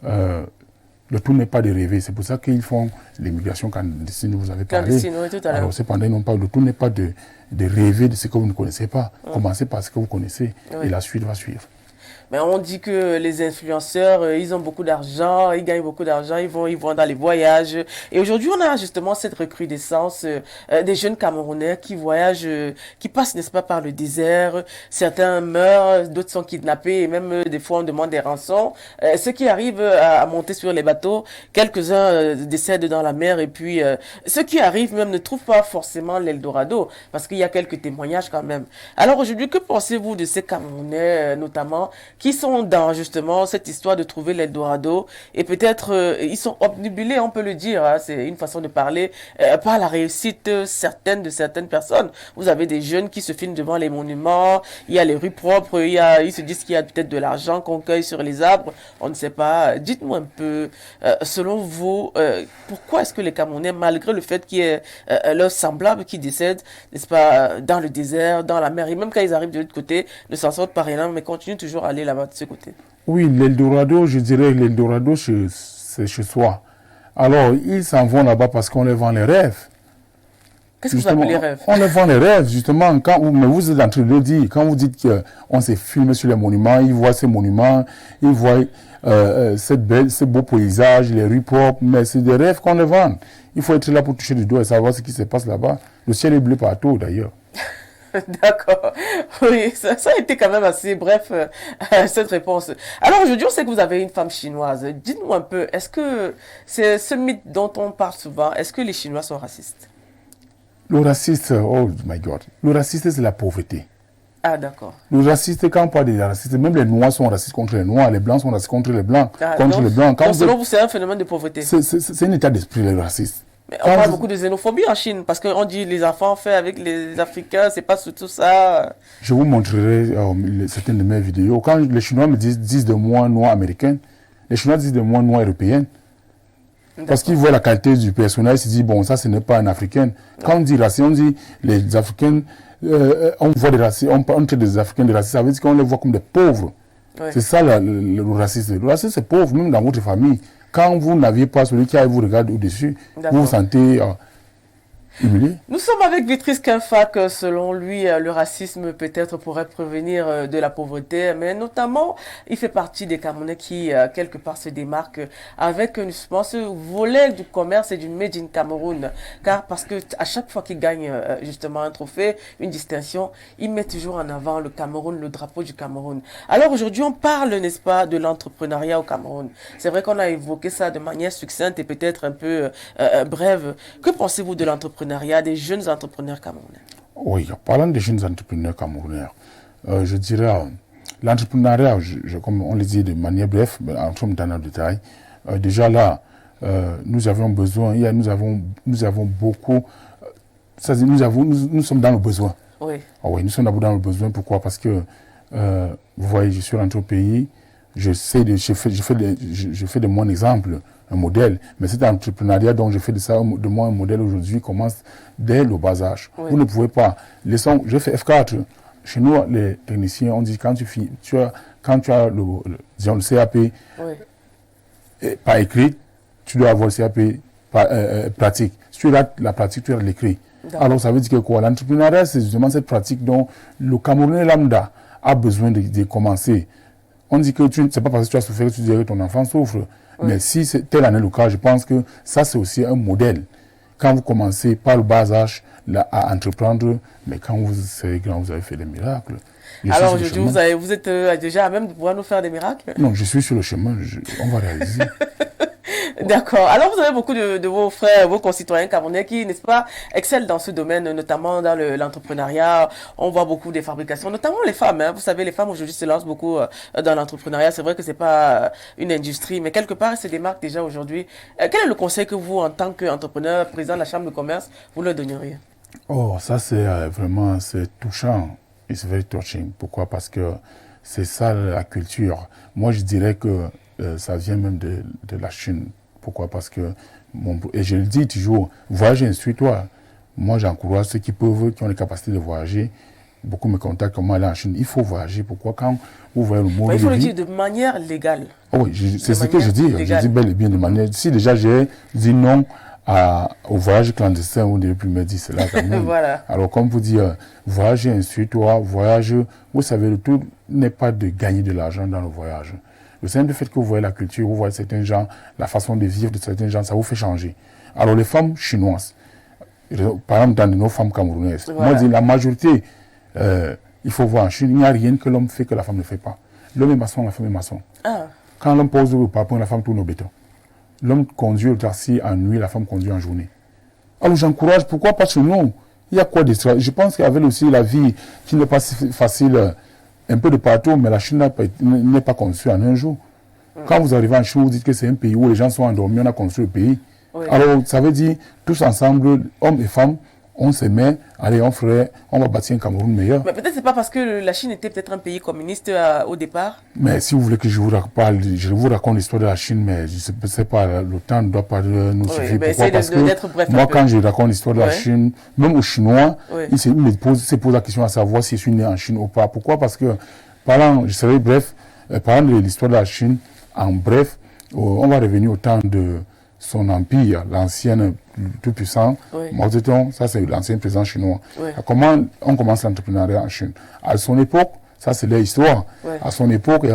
le tout n'est pas de rêver. C'est pour ça qu'ils font l'immigration clandestine, vous avez parlé. Clandestine, oui, tout à l'heure. Alors, cependant, ils n'ont pas, le tout n'est pas de rêver de ce que vous ne connaissez pas. Commencez par ce que vous connaissez et la suite va suivre. Mais on dit que les influenceurs, ils ont beaucoup d'argent, ils gagnent beaucoup d'argent, ils vont dans les voyages. Et aujourd'hui, on a justement cette recrudescence des jeunes Camerounais qui voyagent, qui passent, n'est-ce pas, par le désert. Certains meurent, d'autres sont kidnappés et même des fois on demande des rançons. Ceux qui arrivent à monter sur les bateaux, quelques-uns décèdent dans la mer et puis ceux qui arrivent même ne trouvent pas forcément l'Eldorado parce qu'il y a quelques témoignages quand même. Alors aujourd'hui, que pensez-vous de ces Camerounais notamment qui sont dans justement cette histoire de trouver l'Eldorado et peut-être ils sont obnubilés, on peut le dire, hein, c'est une façon de parler, par la réussite certaine de certaines personnes. Vous avez des jeunes qui se filment devant les monuments, il y a les rues propres, ils se disent qu'il y a peut-être de l'argent qu'on cueille sur les arbres, on ne sait pas. Dites-nous un peu, selon vous, pourquoi est-ce que les Camerounais, malgré le fait qu'il y ait leurs semblables qui décèdent, n'est-ce pas, dans le désert, dans la mer, et même quand ils arrivent de l'autre côté, ne s'en sortent pas rien, mais continuent toujours à aller là-bas de ce côté. Oui, l'Eldorado, je dirais l'Eldorado, c'est chez soi. Alors, ils s'en vont là-bas parce qu'on leur vend les rêves. Qu'est-ce que vous appelez les rêves? On leur vend les rêves, justement. Mais vous êtes en train de le dire. Quand vous dites qu'on s'est filmé sur les monuments, ils voient ces monuments, ils voient ces beaux paysages, les rues propres, mais c'est des rêves qu'on leur vend. Il faut être là pour toucher du doigt et savoir ce qui se passe là-bas. Le ciel est bleu partout, d'ailleurs. D'accord. Oui, ça a été quand même assez bref, cette réponse. Alors aujourd'hui, on sait que vous avez une femme chinoise. Dites-nous un peu, est-ce que c'est ce mythe dont on parle souvent, est-ce que les Chinois sont racistes? Le raciste, oh my God, le raciste, c'est la pauvreté. Ah, d'accord. Le raciste, quand on parle des racistes, même les Noirs sont racistes contre les Noirs, les Blancs sont racistes contre les Blancs, donc, les Blancs. Donc, selon vous, c'est un phénomène de pauvreté? C'est un état d'esprit, le racisme. Mais on parle beaucoup de xénophobie en Chine, parce qu'on dit les enfants faits avec les Africains, c'est pas tout ça. Je vous montrerai certaines de mes vidéos. Quand les Chinois me disent de moi noir américain, les Chinois disent de moi noir européen. Parce qu'ils voient la qualité du personnage, ils se disent, bon, ça, ce n'est pas un Africain. Quand on dit raciste, on dit les Africains, on voit des racistes, on traite des Africains de racistes, ça veut dire qu'on les voit comme des pauvres. Ouais. C'est ça le racisme. Le racisme, c'est pauvre, même dans votre famille. Quand vous n'aviez pas celui qui vous regarde au-dessus, vous vous sentez humilié. Nous sommes avec Vittrice Kinfack. Selon lui, le racisme peut-être pourrait provenir de la pauvreté, mais notamment, il fait partie des Camerounais qui, quelque part, se démarquent avec, je pense, volet du commerce et du Made in Cameroun. Car parce que à chaque fois qu'il gagne justement un trophée, une distinction, il met toujours en avant le Cameroun, le drapeau du Cameroun. Alors aujourd'hui, on parle, n'est-ce pas, de l'entrepreneuriat au Cameroun. C'est vrai qu'on a évoqué ça de manière succincte et peut-être un peu brève. Que pensez-vous de l'entrepreneuriat des jeunes entrepreneurs camerounais? Oui, parlant des jeunes entrepreneurs camerounais, je dirais, l'entrepreneuriat, comme on le dit de manière brève, entrons dans le détail. Déjà là, nous avons besoin, nous avons beaucoup, nous sommes dans le besoin. Oui. Oui, nous sommes d'abord dans le besoin. Pourquoi? Parce que, vous voyez, je suis rentré au pays, je fais de mon exemple un modèle, mais cet entrepreneuriat dont je fais de moi un modèle aujourd'hui commence dès le bas âge. Oui. Vous ne pouvez pas. Je fais F4. Chez nous, les techniciens, on dit quand tu as le CAP par écrit, tu dois avoir le CAP pratique. Si tu as la pratique, tu as l'écrit. Alors ça veut dire que quoi? L'entrepreneuriat, c'est justement cette pratique dont le Camerounais lambda a besoin de commencer. On dit que c'est pas parce que tu as souffert que tu dirais que ton enfant souffre. Oui. Mais si tel en est le cas, je pense que ça, c'est aussi un modèle. Quand vous commencez par le bas âge à entreprendre, mais quand vous serez grand, vous avez fait des miracles. Alors aujourd'hui, vous êtes déjà à même de pouvoir nous faire des miracles? Non, je suis sur le chemin, on va réaliser. D'accord. Alors, vous avez beaucoup de vos frères, vos concitoyens camerounais qui, n'est-ce pas, excellent dans ce domaine, notamment dans l'entrepreneuriat. On voit beaucoup des fabrications, notamment les femmes. Hein. Vous savez, les femmes aujourd'hui se lancent beaucoup dans l'entrepreneuriat. C'est vrai que c'est pas une industrie, mais quelque part, elles se démarquent déjà aujourd'hui. Quel est le conseil que vous, en tant qu'entrepreneur, président de la Chambre de commerce, vous leur donneriez? Oh, ça c'est vraiment c'est touchant. It's very touching. Pourquoi? Parce que c'est ça la culture. Moi, je dirais que ça vient même de la Chine. Pourquoi? Parce que, et je le dis toujours, voyage, instruis-toi. Moi, j'encourage ceux qui peuvent, qui ont les capacités de voyager. Beaucoup me contactent comment aller en Chine. Il faut voyager. Pourquoi? Quand vous voyez le mot Il faut de le vie, dire de manière légale. oh oui, c'est De ce que je dis. manière Je légale. dis bel et bien de manière. Si déjà j'ai dit non au voyage clandestin, on ne devait plus me dire cela quand même. Voilà. Alors, comme vous dites, voyage, instruis-toi, voyage, vous savez, le tout n'est pas de gagner de l'argent dans le voyage. Le simple fait que vous voyez la culture, vous voyez certains gens, la façon de vivre de certains gens, ça vous fait changer. Alors, les femmes chinoises, par exemple, dans nos femmes camerounaises, Voilà. moi, je dis la majorité, il faut voir en Chine, il n'y a rien que l'homme fait que la femme ne fait pas. L'homme est maçon, la femme est maçon. Ah, Quand l'homme pose le parpaing, la femme tourne au béton. L'homme conduit le taxi en nuit, la femme conduit en journée. Alors j'encourage, pourquoi pas chez nous? Il y a quoi d'extra? Je pense qu'avec aussi la vie qui n'est pas si facile, un peu de partout, mais la Chine n'est pas construite en un jour. Quand vous arrivez en Chine, vous dites que c'est un pays où les gens sont endormis, on a construit le pays. oui. Alors ça veut dire, tous ensemble, hommes et femmes, on se met, allez, on va bâtir un Cameroun meilleur. Mais peut-être c'est pas parce que la Chine était peut-être un pays communiste au départ. Mais si vous voulez que je vous raconte l'histoire de la Chine, mais je ne sais pas, le temps ne doit pas nous suffire. Mais Pourquoi? essaye Parce d'être que bref un moi, peu. quand je raconte l'histoire de la Ouais. Chine, même aux Chinois, Ouais. ils se posent la question à savoir si je suis né en Chine ou pas. Pourquoi? Parce que, je serai bref, parlant de l'histoire de la Chine, en bref, on va revenir au temps de son empire, l'ancien tout puissant, Oui. Mao Zedong, ça c'est l'ancien président chinois. Oui. Comment on commence l'entrepreneuriat en Chine? À son époque, ça c'est leur histoire. Oui. À son époque,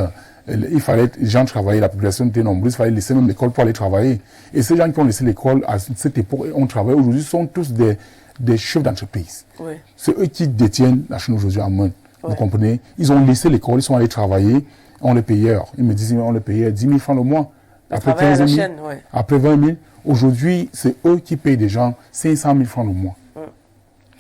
il fallait, les gens travaillaient, la population était nombreuse, il fallait laisser même l'école pour aller travailler. Et ces gens qui ont laissé l'école à cette époque, ont travaillé aujourd'hui, sont tous des chefs d'entreprise. Oui. C'est eux qui détiennent la Chine aujourd'hui en main. Ouais. Vous comprenez? Ils ont laissé l'école, ils sont allés travailler, on les payait. Ils me disaient, on les payait 10 000 francs le mois. Après travail à la 15 000, chaîne, ouais. après 20 000. Aujourd'hui, c'est eux qui payent des gens 500 000 francs le mois. Vous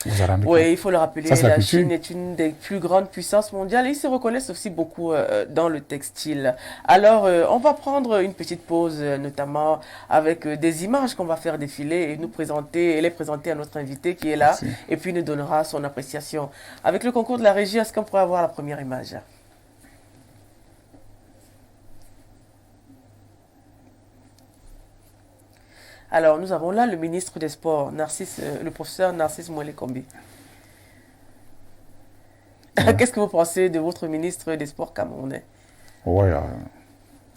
vous en rendez compte? Oui, il faut le rappeler, Ça, c'est la la culture. Chine est une des plus grandes puissances mondiales et ils se reconnaissent aussi beaucoup dans le textile. Alors, on va prendre une petite pause, notamment avec des images qu'on va faire défiler et nous présenter, et les présenter à notre invité qui est là, Merci. et puis il nous donnera son appréciation. Avec le concours de la régie, est-ce qu'on pourrait avoir la première image? Alors, nous avons là le ministre des Sports, le professeur Narcisse Mouelé-Kombi. Qu'est-ce que vous pensez de votre ministre des Sports camerounais? Ouais,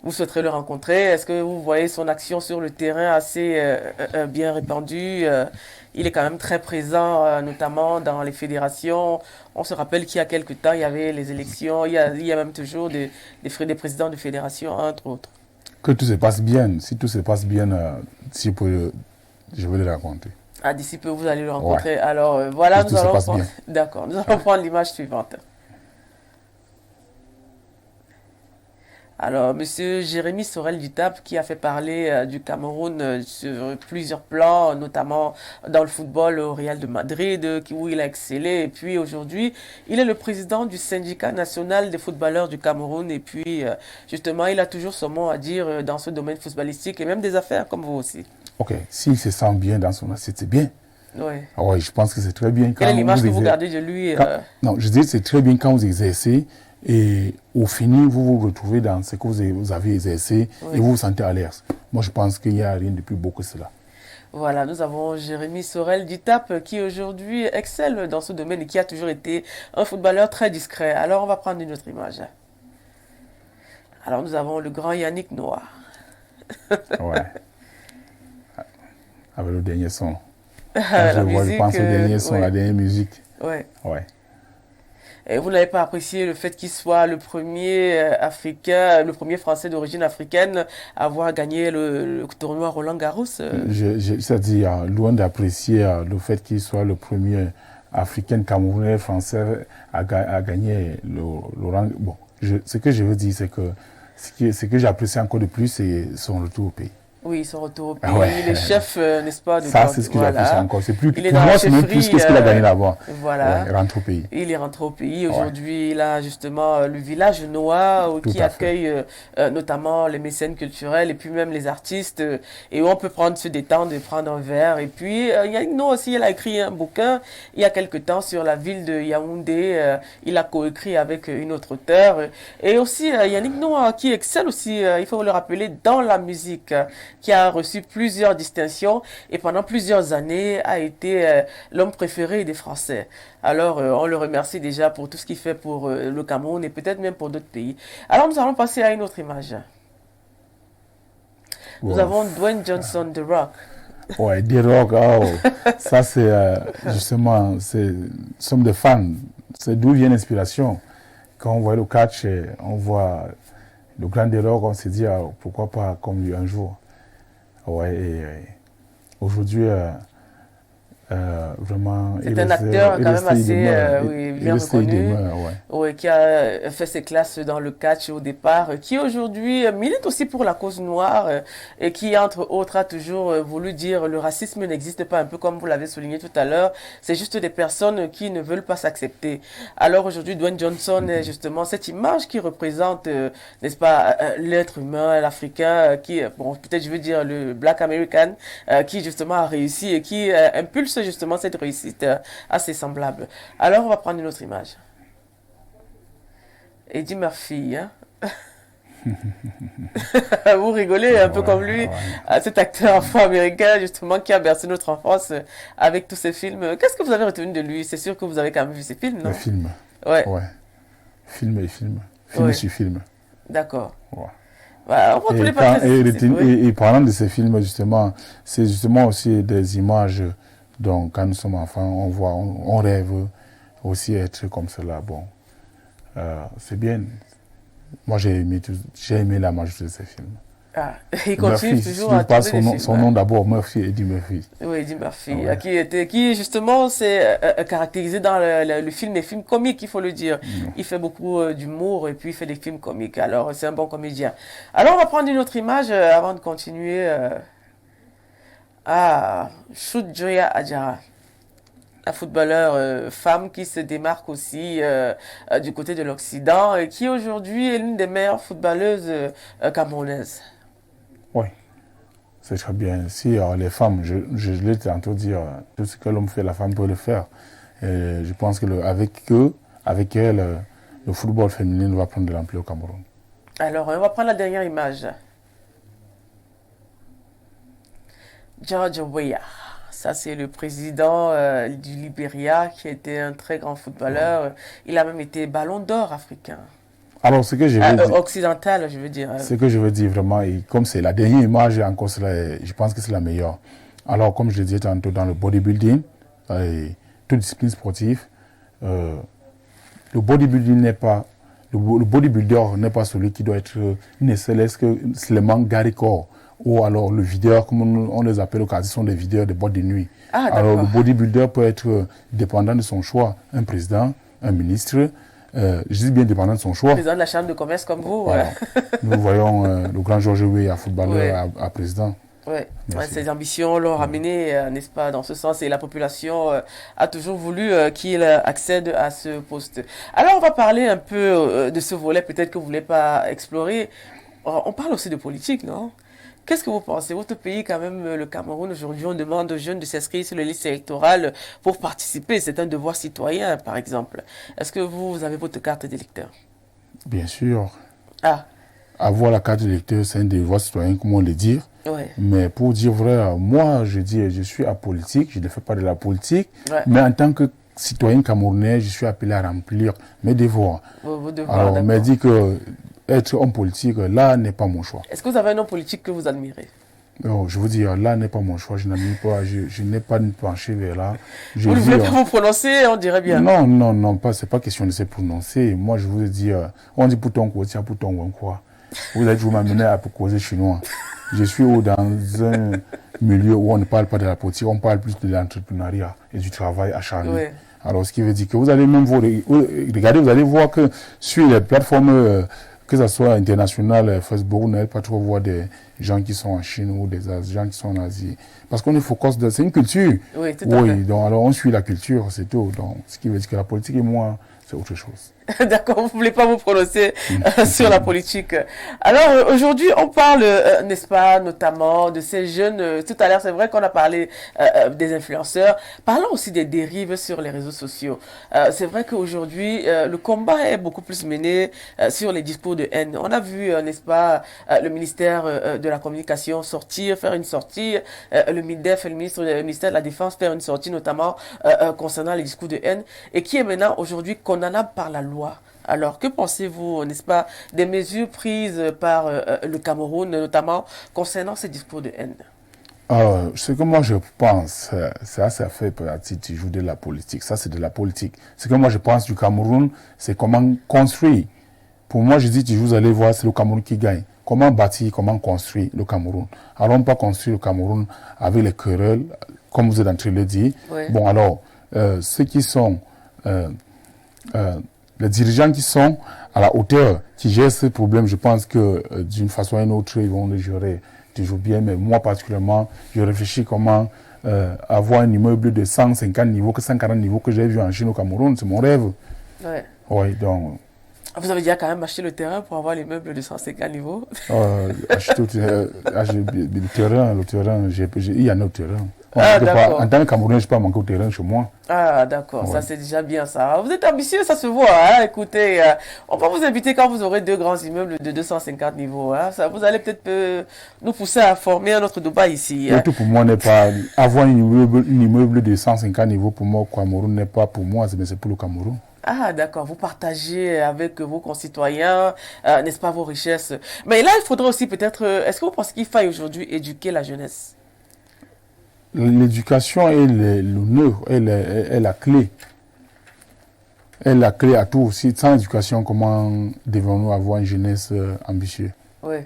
Vous souhaiterez le rencontrer? Est-ce que vous voyez son action sur le terrain assez bien répandue? Il est quand même très présent, notamment dans les fédérations. On se rappelle qu'il y a quelque temps, il y avait les élections. Il y a même toujours des présidents de fédérations, entre autres. que tout se passe bien. Si tout se passe bien, si je vais le raconter. Ah, d'ici peu, vous allez le rencontrer. Ouais. Alors, voilà, Que nous tout se allons passe prendre... bien. D'accord, nous allons prendre l'image suivante. Alors, Monsieur Jérémy Sorel-Dutap, qui a fait parler du Cameroun sur plusieurs plans, notamment dans le football au Real de Madrid, où il a excellé. Et puis aujourd'hui, il est le président du syndicat national des footballeurs du Cameroun. Et puis, justement, il a toujours son mot à dire dans ce domaine footballistique et même des affaires comme vous aussi. Ok, s'il se sent bien dans son assiette, c'est bien. Oui. Ah ouais, je pense que c'est très bien. Quelle est l'image que vous gardez de lui? Non, je dis que c'est très bien quand vous exercez et au fini, vous vous retrouvez dans ce que vous avez exercé Oui. et vous vous sentez à l'aise. Moi, je pense qu'il n'y a rien de plus beau que cela. Voilà, nous avons Jérémy Sorel-Dutap qui aujourd'hui excelle dans ce domaine et qui a toujours été un footballeur très discret. Alors, on va prendre une autre image. Alors, nous avons le grand Yannick Noah. Ouais. Avec le dernier son. Quand La je pense au dernier son, ouais. la dernière musique. Ouais. Ouais. Et vous n'avez pas apprécié le fait qu'il soit le premier Africain, le premier Français d'origine africaine à avoir gagné le tournoi Roland-Garros. C'est-à-dire, loin d'apprécier le fait qu'il soit le premier Africain, Camerounais, Français à gagner le Roland. Bon, ce que je veux dire, c'est que ce que j'apprécie encore de plus, c'est son retour au pays. Oui, son retour au pays. Ouais. Il est chef, n'est-ce pas, de Ça, c'est ce que voilà. j'apprécie encore. C'est plus, Il est pour dans moi, la c'est même plus chefferie, que ce qu'il a gagné là-bas. Voilà. Ouais, rentre au pays. Il est rentré au pays. Aujourd'hui, il a justement le village noir qui accueille notamment les mécènes culturels et puis même les artistes. Et où on peut se détendre et prendre un verre. Et puis, Yannick Noah aussi, il a écrit un bouquin il y a quelque temps sur la ville de Yaoundé. Il a coécrit avec une autre auteure. Et aussi, Yannick Noah qui excelle aussi, il faut le rappeler, dans la musique, qui a reçu plusieurs distinctions et pendant plusieurs années a été l'homme préféré des Français. Alors, on le remercie déjà pour tout ce qu'il fait pour le Cameroun et peut-être même pour d'autres pays. Alors, nous allons passer à une autre image. Nous avons Dwayne Johnson, The Rock. Ouais, The Rock, ça c'est justement, sommes des fans. C'est d'où vient l'inspiration. Quand on voit le catch, on voit le grand The Rock, on se dit pourquoi pas comme lui un jour. Ouais, et aujourd'hui, vraiment, c'est un acteur quand même assez bien reconnu, ouais, qui a fait ses classes dans le catch au départ, qui aujourd'hui milite aussi pour la cause noire et qui, entre autres, a toujours voulu dire le racisme n'existe pas, un peu comme vous l'avez souligné tout à l'heure, c'est juste des personnes qui ne veulent pas s'accepter. Alors aujourd'hui, Dwayne Johnson est justement cette image qui représente, n'est-ce pas, l'être humain, l'Africain, qui, bon, peut-être je veux dire le Black American, qui justement a réussi et qui impulse justement cette réussite assez semblable. Alors, on va prendre une autre image. Eddie Murphy, hein? Vous rigolez un peu comme lui, cet acteur afro-américain justement qui a bercé notre enfance avec tous ses films. Qu'est-ce que vous avez retenu de lui? C'est sûr que vous avez quand même vu ses films, non? Le film. Ouais. Film et film. Film sur film. D'accord. Ouais. Bah, et parlant de ces films, justement, c'est justement aussi des images. Donc, quand nous sommes enfants, on voit, on rêve aussi être comme cela. Bon, c'est bien. Moi, j'ai aimé la majorité de ces films. Ah, il continue Murphy, toujours à tourner son nom d'abord, Murphy, Eddie Murphy. Oui, Eddie Murphy, qui justement s'est caractérisé dans le film, les films comiques, il faut le dire. Il fait beaucoup d'humour et puis il fait des films comiques. Alors, c'est un bon comédien. Alors, on va prendre une autre image avant de continuer. Chut Joya Adjara, la footballeur femme qui se démarque aussi du côté de l'Occident et qui aujourd'hui est l'une des meilleures footballeuses camerounaises. Oui, c'est très bien. Si les femmes, je l'ai tantôt dit, tout ce que l'homme fait, la femme peut le faire. Et je pense avec elle, le football féminin va prendre de l'ampleur au Cameroun. Alors, on va prendre la dernière image. George Weah, ça c'est le président du Libéria qui était un très grand footballeur. Il a même été ballon d'or africain. Alors ce que je veux dire, occidental, je veux dire. Ce que je veux dire vraiment, et comme c'est la dernière image encore, je pense que c'est la meilleure. Alors comme je le disais tantôt dans le bodybuilding, toute discipline sportive, le bodybuilding n'est pas, le bodybuilder n'est pas celui qui doit être ne serait-ce que seulement garé corps. Ou alors le videur, comme on les appelle au cas, ce sont des videurs de boîte de nuit. Alors le bodybuilder peut être dépendant de son choix, un président, un ministre, je dis bien dépendant de son choix. Président de la chambre de commerce comme vous. Voilà. Nous voyons le grand Georges Weah, footballeur à président. Oui, ses ambitions l'ont ramené, n'est-ce pas, dans ce sens, et la population a toujours voulu qu'il accède à ce poste. Alors, on va parler un peu de ce volet, peut-être que vous ne voulez pas explorer. On parle aussi de politique, non? Qu'est-ce que vous pensez? Votre pays, quand même, le Cameroun, aujourd'hui, on demande aux jeunes de s'inscrire sur les listes électorales pour participer. C'est un devoir citoyen, par exemple. Est-ce que vous avez votre carte d'électeur? Bien sûr. Ah. Avoir la carte d'électeur, c'est un devoir citoyen, comme on le dit. Ouais. Mais pour dire vrai, moi, je dis, je suis apolitique, je ne fais pas de la politique. Ouais. Mais en tant que citoyen camerounais, je suis appelé à remplir mes devoirs. Vos devoirs, alors, on m'a dit que être homme politique, là, n'est pas mon choix. Est-ce que vous avez un homme politique que vous admirez? Non, je vous dis, là n'est pas mon choix. Je n'admire pas, je n'ai pas de pencher vers là. Vous ne voulez pas vous prononcer, on dirait bien. Non, non, non, pas, c'est pas question de se prononcer. Moi, je vous dis, on dit pour ton côté, pour ton quoi. Vous allez vous m'amener à causer chinois. Je suis dans un milieu où on ne parle pas de la politique, on parle plus de l'entrepreneuriat et du travail acharné. Oui. Alors, ce qui veut dire que vous allez même vous regarder, vous allez voir que sur les plateformes que ce soit international, Facebook, on n'aime pas trop voir des gens qui sont en Chine ou des gens qui sont en Asie. Parce qu'on est focus de... C'est une culture. Oui, tout à fait. Donc alors on suit la culture, c'est tout. Donc, ce qui veut dire que la politique et moi, c'est autre chose. D'accord, vous ne voulez pas vous prononcer sur la politique. Alors aujourd'hui, on parle, n'est-ce pas, notamment de ces jeunes. Tout à l'heure, c'est vrai qu'on a parlé des influenceurs. Parlons aussi des dérives sur les réseaux sociaux. C'est vrai qu'aujourd'hui, le combat est beaucoup plus mené sur les discours de haine. On a vu, n'est-ce pas, le ministère de la Communication faire une sortie, le MIDEF, le ministère de la Défense faire une sortie, notamment concernant les discours de haine, et qui est maintenant aujourd'hui condamnable par la loi. Alors, que pensez-vous, n'est-ce pas, des mesures prises par le Cameroun, notamment concernant ces discours de haine? Ce que moi je pense, ça fait toujours de la politique. Ça, c'est de la politique. Ce que moi je pense du Cameroun, c'est comment construire. Pour moi, je dis toujours, vous allez voir, c'est le Cameroun qui gagne. Comment bâtir, comment construire le Cameroun. Allons pas construire le Cameroun avec les querelles, comme vous êtes en train de le dire. Oui. Bon, alors, ceux qui sont... les dirigeants qui sont à la hauteur, qui gèrent ce problème, je pense que d'une façon ou d'une autre, ils vont le gérer toujours bien. Mais moi, particulièrement, je réfléchis comment avoir un immeuble de 150 niveaux, que 140 niveaux que j'ai vu en Chine au Cameroun. C'est mon rêve. Ouais. Oui, donc... Vous avez déjà quand même acheté le terrain pour avoir l'immeuble de 150 niveaux? Acheter le terrain, il y en a au terrain. D'accord. En tant que Camerounais, je ne peux pas manquer au terrain chez moi. Ah, d'accord, Ouais. ça c'est déjà bien ça. Vous êtes ambitieux, ça se voit. Hein? Écoutez, on va vous inviter quand vous aurez 2 grands immeubles de 250 niveaux. Hein? Ça, vous allez peut-être nous pousser à former un autre Dubaï ici. Hein? Le tout pour moi n'est pas... Avoir un immeuble de 150 niveaux pour moi au Cameroun n'est pas pour moi, mais c'est pour le Cameroun. Ah, d'accord, vous partagez avec vos concitoyens, n'est-ce pas, vos richesses. Mais là, il faudrait aussi peut-être, est-ce que vous pensez qu'il faille aujourd'hui éduquer la jeunesse? L'éducation est le nœud, est la clé. Est la clé à tout aussi. Sans éducation, comment devons-nous avoir une jeunesse ambitieuse? Oui.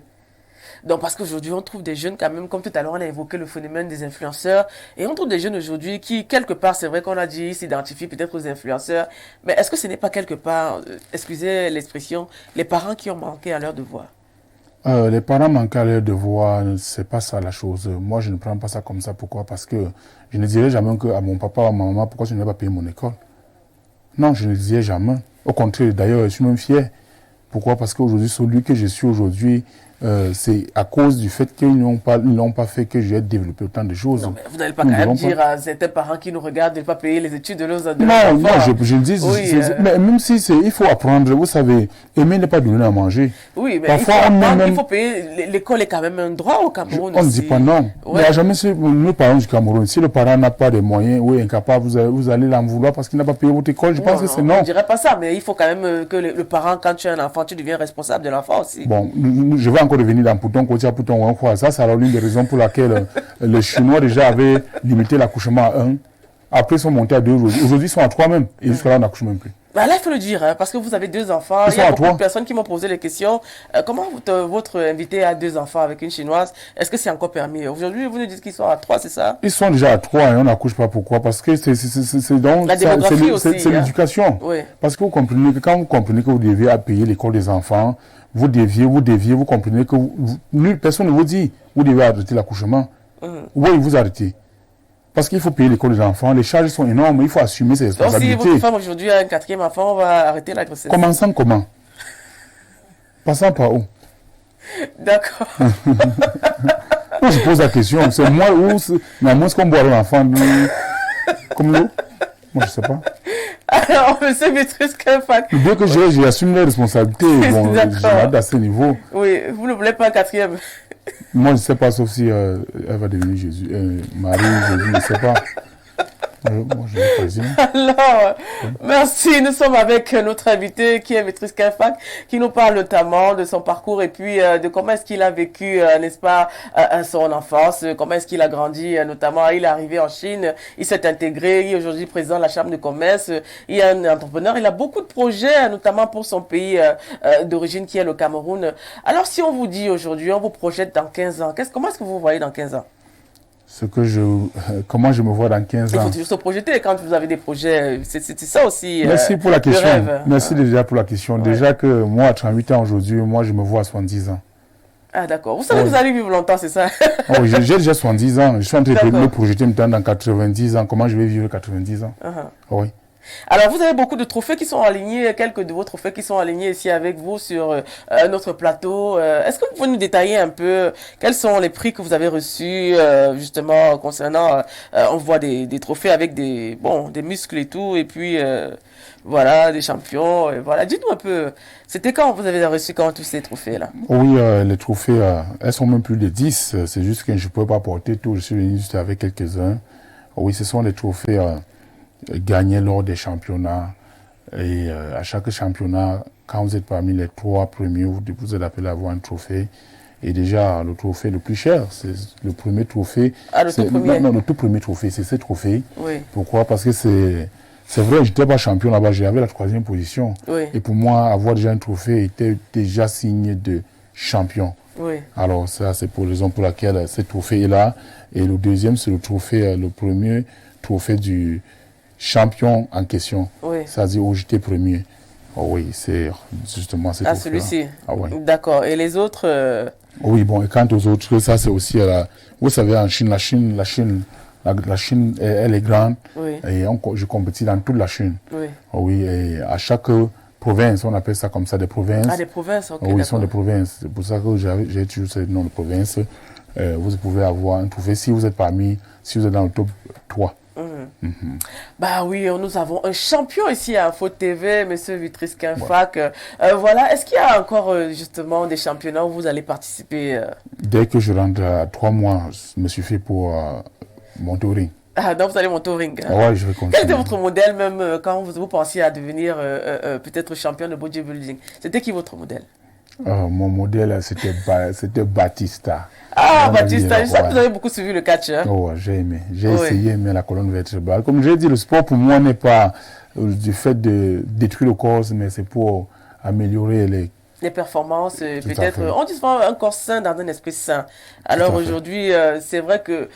Donc, parce qu'aujourd'hui, on trouve des jeunes quand même, comme tout à l'heure, on a évoqué le phénomène des influenceurs, et on trouve des jeunes aujourd'hui qui, quelque part, c'est vrai qu'on a dit, s'identifient peut-être aux influenceurs, mais est-ce que ce n'est pas quelque part, excusez l'expression, les parents qui ont manqué à leur devoir? Les parents manquent à leur devoir, c'est pas ça la chose. Moi, je ne prends pas ça comme ça. Pourquoi? Parce que je ne dirais jamais à mon papa ou à ma maman, pourquoi tu n'as pas payé mon école? Non, je ne le dirais jamais. Au contraire, d'ailleurs, je suis même fier. Pourquoi? Parce qu'aujourd'hui, celui que je suis aujourd'hui, c'est à cause du fait qu'ils n'ont pas fait que j'ai développé autant de choses. Non, mais vous n'allez pas quand même dire à certains parents qui nous regardent de ne pas payer les études de leurs enfants. Non, je le dis, oui, mais même si il faut apprendre, vous savez, aimer n'est pas donner à manger. Oui, mais parfois, il faut payer, l'école est quand même un droit au Cameroun. On ne dit pas non. Ouais. Mais il n'y a jamais nous parlons du Cameroun. Si le parent n'a pas de moyens ou est incapable, vous allez l'en vouloir parce qu'il n'a pas payé votre école. Je pense que c'est non. On ne dirait pas ça, mais il faut quand même que le parent, quand tu es un enfant, tu deviens responsable de l'enfant aussi. Bon, je vais encore revenir dans Pouton, côté à Pouton. Ça, c'est alors l'une des raisons pour laquelle les Chinois déjà avaient limité l'accouchement à 1. Après, ils sont montés à 2 aujourd'hui. Aujourd'hui, ils sont à 3 même. Et jusqu'à là, on n'accouche même plus. Bah là, il faut le dire, hein, parce que vous avez 2 enfants. Il y a beaucoup de personnes qui m'ont posé les questions. Comment votre invité a 2 enfants avec une Chinoise? Est-ce que c'est encore permis? Aujourd'hui, vous nous dites qu'ils sont à 3, c'est ça? Ils sont déjà à 3 et on n'accouche pas. Pourquoi? Parce que c'est l'éducation. Hein? Oui. Parce que vous comprenez que quand vous comprenez que vous devez payer l'école des enfants, vous comprenez que personne ne vous dit, vous devez arrêter l'accouchement. Oui, vous arrêtez. Parce qu'il faut payer l'école des enfants, les charges sont énormes, il faut assumer ses responsabilités. Donc si votre femme aujourd'hui a un 4e enfant, on va arrêter la grossesse. Commençant comment? Passant par où? D'accord. Moi je pose la question, c'est moi ou mais à moins qu'on boit l'enfant comme l'eau? Moi je sais pas. Alors, monsieur Maîtrise Kenfack. Dès que j'assume les responsabilités, bon, je à ce niveau. Oui, vous ne voulez pas un 4e? Moi, je ne sais pas, sauf si elle va devenir Jésus, Marie, Jésus, je ne sais pas. Moi, je vais pas dire. Alors, merci. Nous sommes avec notre invité qui est Maîtrise Kenfack, qui nous parle notamment de son parcours et puis de comment est-ce qu'il a vécu, n'est-ce pas, son enfance, comment est-ce qu'il a grandi, notamment, il est arrivé en Chine, il s'est intégré, il est aujourd'hui président de la Chambre de commerce, il est un entrepreneur, il a beaucoup de projets, notamment pour son pays d'origine qui est le Cameroun. Alors, si on vous dit aujourd'hui, on vous projette dans 15 ans, comment est-ce que vous voyez dans 15 ans? comment je me vois dans 15 Il faut ans. toujours se projeter quand vous avez des projets. C'est ça aussi. Merci pour la le question. rêve. Merci déjà pour la question. Ouais. Déjà que moi, à 38 ans aujourd'hui, moi, je me vois à 70 ans. Ah, d'accord. Vous savez que Oui. vous allez vivre longtemps, c'est ça? Oh, j'ai déjà 70 ans. Je suis en train de D'accord. me projeter maintenant dans 90 ans. Comment je vais vivre 90 ans? Uh-huh. Oui. Alors, vous avez beaucoup de trophées qui sont alignés, quelques de vos trophées qui sont alignés ici avec vous sur notre plateau. Est-ce que vous pouvez nous détailler un peu quels sont les prix que vous avez reçus, justement, concernant, on voit des trophées avec des muscles et tout, et puis, voilà, des champions, et voilà. Dites-nous un peu, c'était quand vous avez reçu tous ces trophées-là? Oui, les trophées, elles sont même plus de 10. C'est juste que je ne peux pas porter tout. Je suis venu juste avec quelques-uns. Oui, ce sont des trophées gagnés lors des championnats. Et à chaque championnat, quand vous êtes parmi les 3 premiers, vous êtes appelé à avoir un trophée. Et déjà, le trophée le plus cher, c'est le premier trophée. Ah, le tout premier? Non, le tout premier trophée, c'est ce trophée. Oui. Pourquoi? Parce que c'est vrai, je n'étais pas champion là-bas, j'avais la 3e position. Oui. Et pour moi, avoir déjà un trophée était déjà signe de champion. Oui. Alors ça, c'est pour la raison pour laquelle ce trophée est là. Et le deuxième, c'est le trophée, le premier trophée du champion en question. Oui. C'est-à-dire où j'étais premier. Oh oui, c'est justement ce trophée. Ah, celui-ci. Ah oui. D'accord. Et les autres Oui, bon, et quant aux autres, ça c'est aussi, vous savez, en Chine, la Chine, elle est grande. Oui. Et je compétis dans toute la Chine. Oui. Oui, et à chaque province, on appelle ça comme ça des provinces. Ah, des provinces, ok. Oui, ils sont des d'accord. provinces. C'est pour ça que j'ai toujours ce nom de province. Vous pouvez avoir un trophée si vous êtes dans le top 3. Bah oui, nous avons un champion ici à Info TV, Monsieur Vitris Kinfac. Voilà, est-ce qu'il y a encore justement des championnats où vous allez participer Dès que je rentre à 3 mois, je me suffit pour monter au ring. Ah, donc vous allez monter au ring. Ah ouais, je vais Quel continuer. était votre modèle même quand vous pensiez à devenir peut-être champion de bodybuilding? C'était qui votre modèle? Mon modèle, c'était Batista. Ah, Dans la Baptista, vie, je sais que ouais. vous avez beaucoup suivi le catch. Hein? Oh, j'ai aimé. J'ai Ouais. essayé, mais la colonne vertébrale. Comme j'ai dit, le sport pour moi n'est pas du fait de détruire le corps, mais c'est pour améliorer Les performances, à peut-être. fait. On dit souvent un corps sain dans un esprit sain. Alors à fait. aujourd'hui, c'est vrai que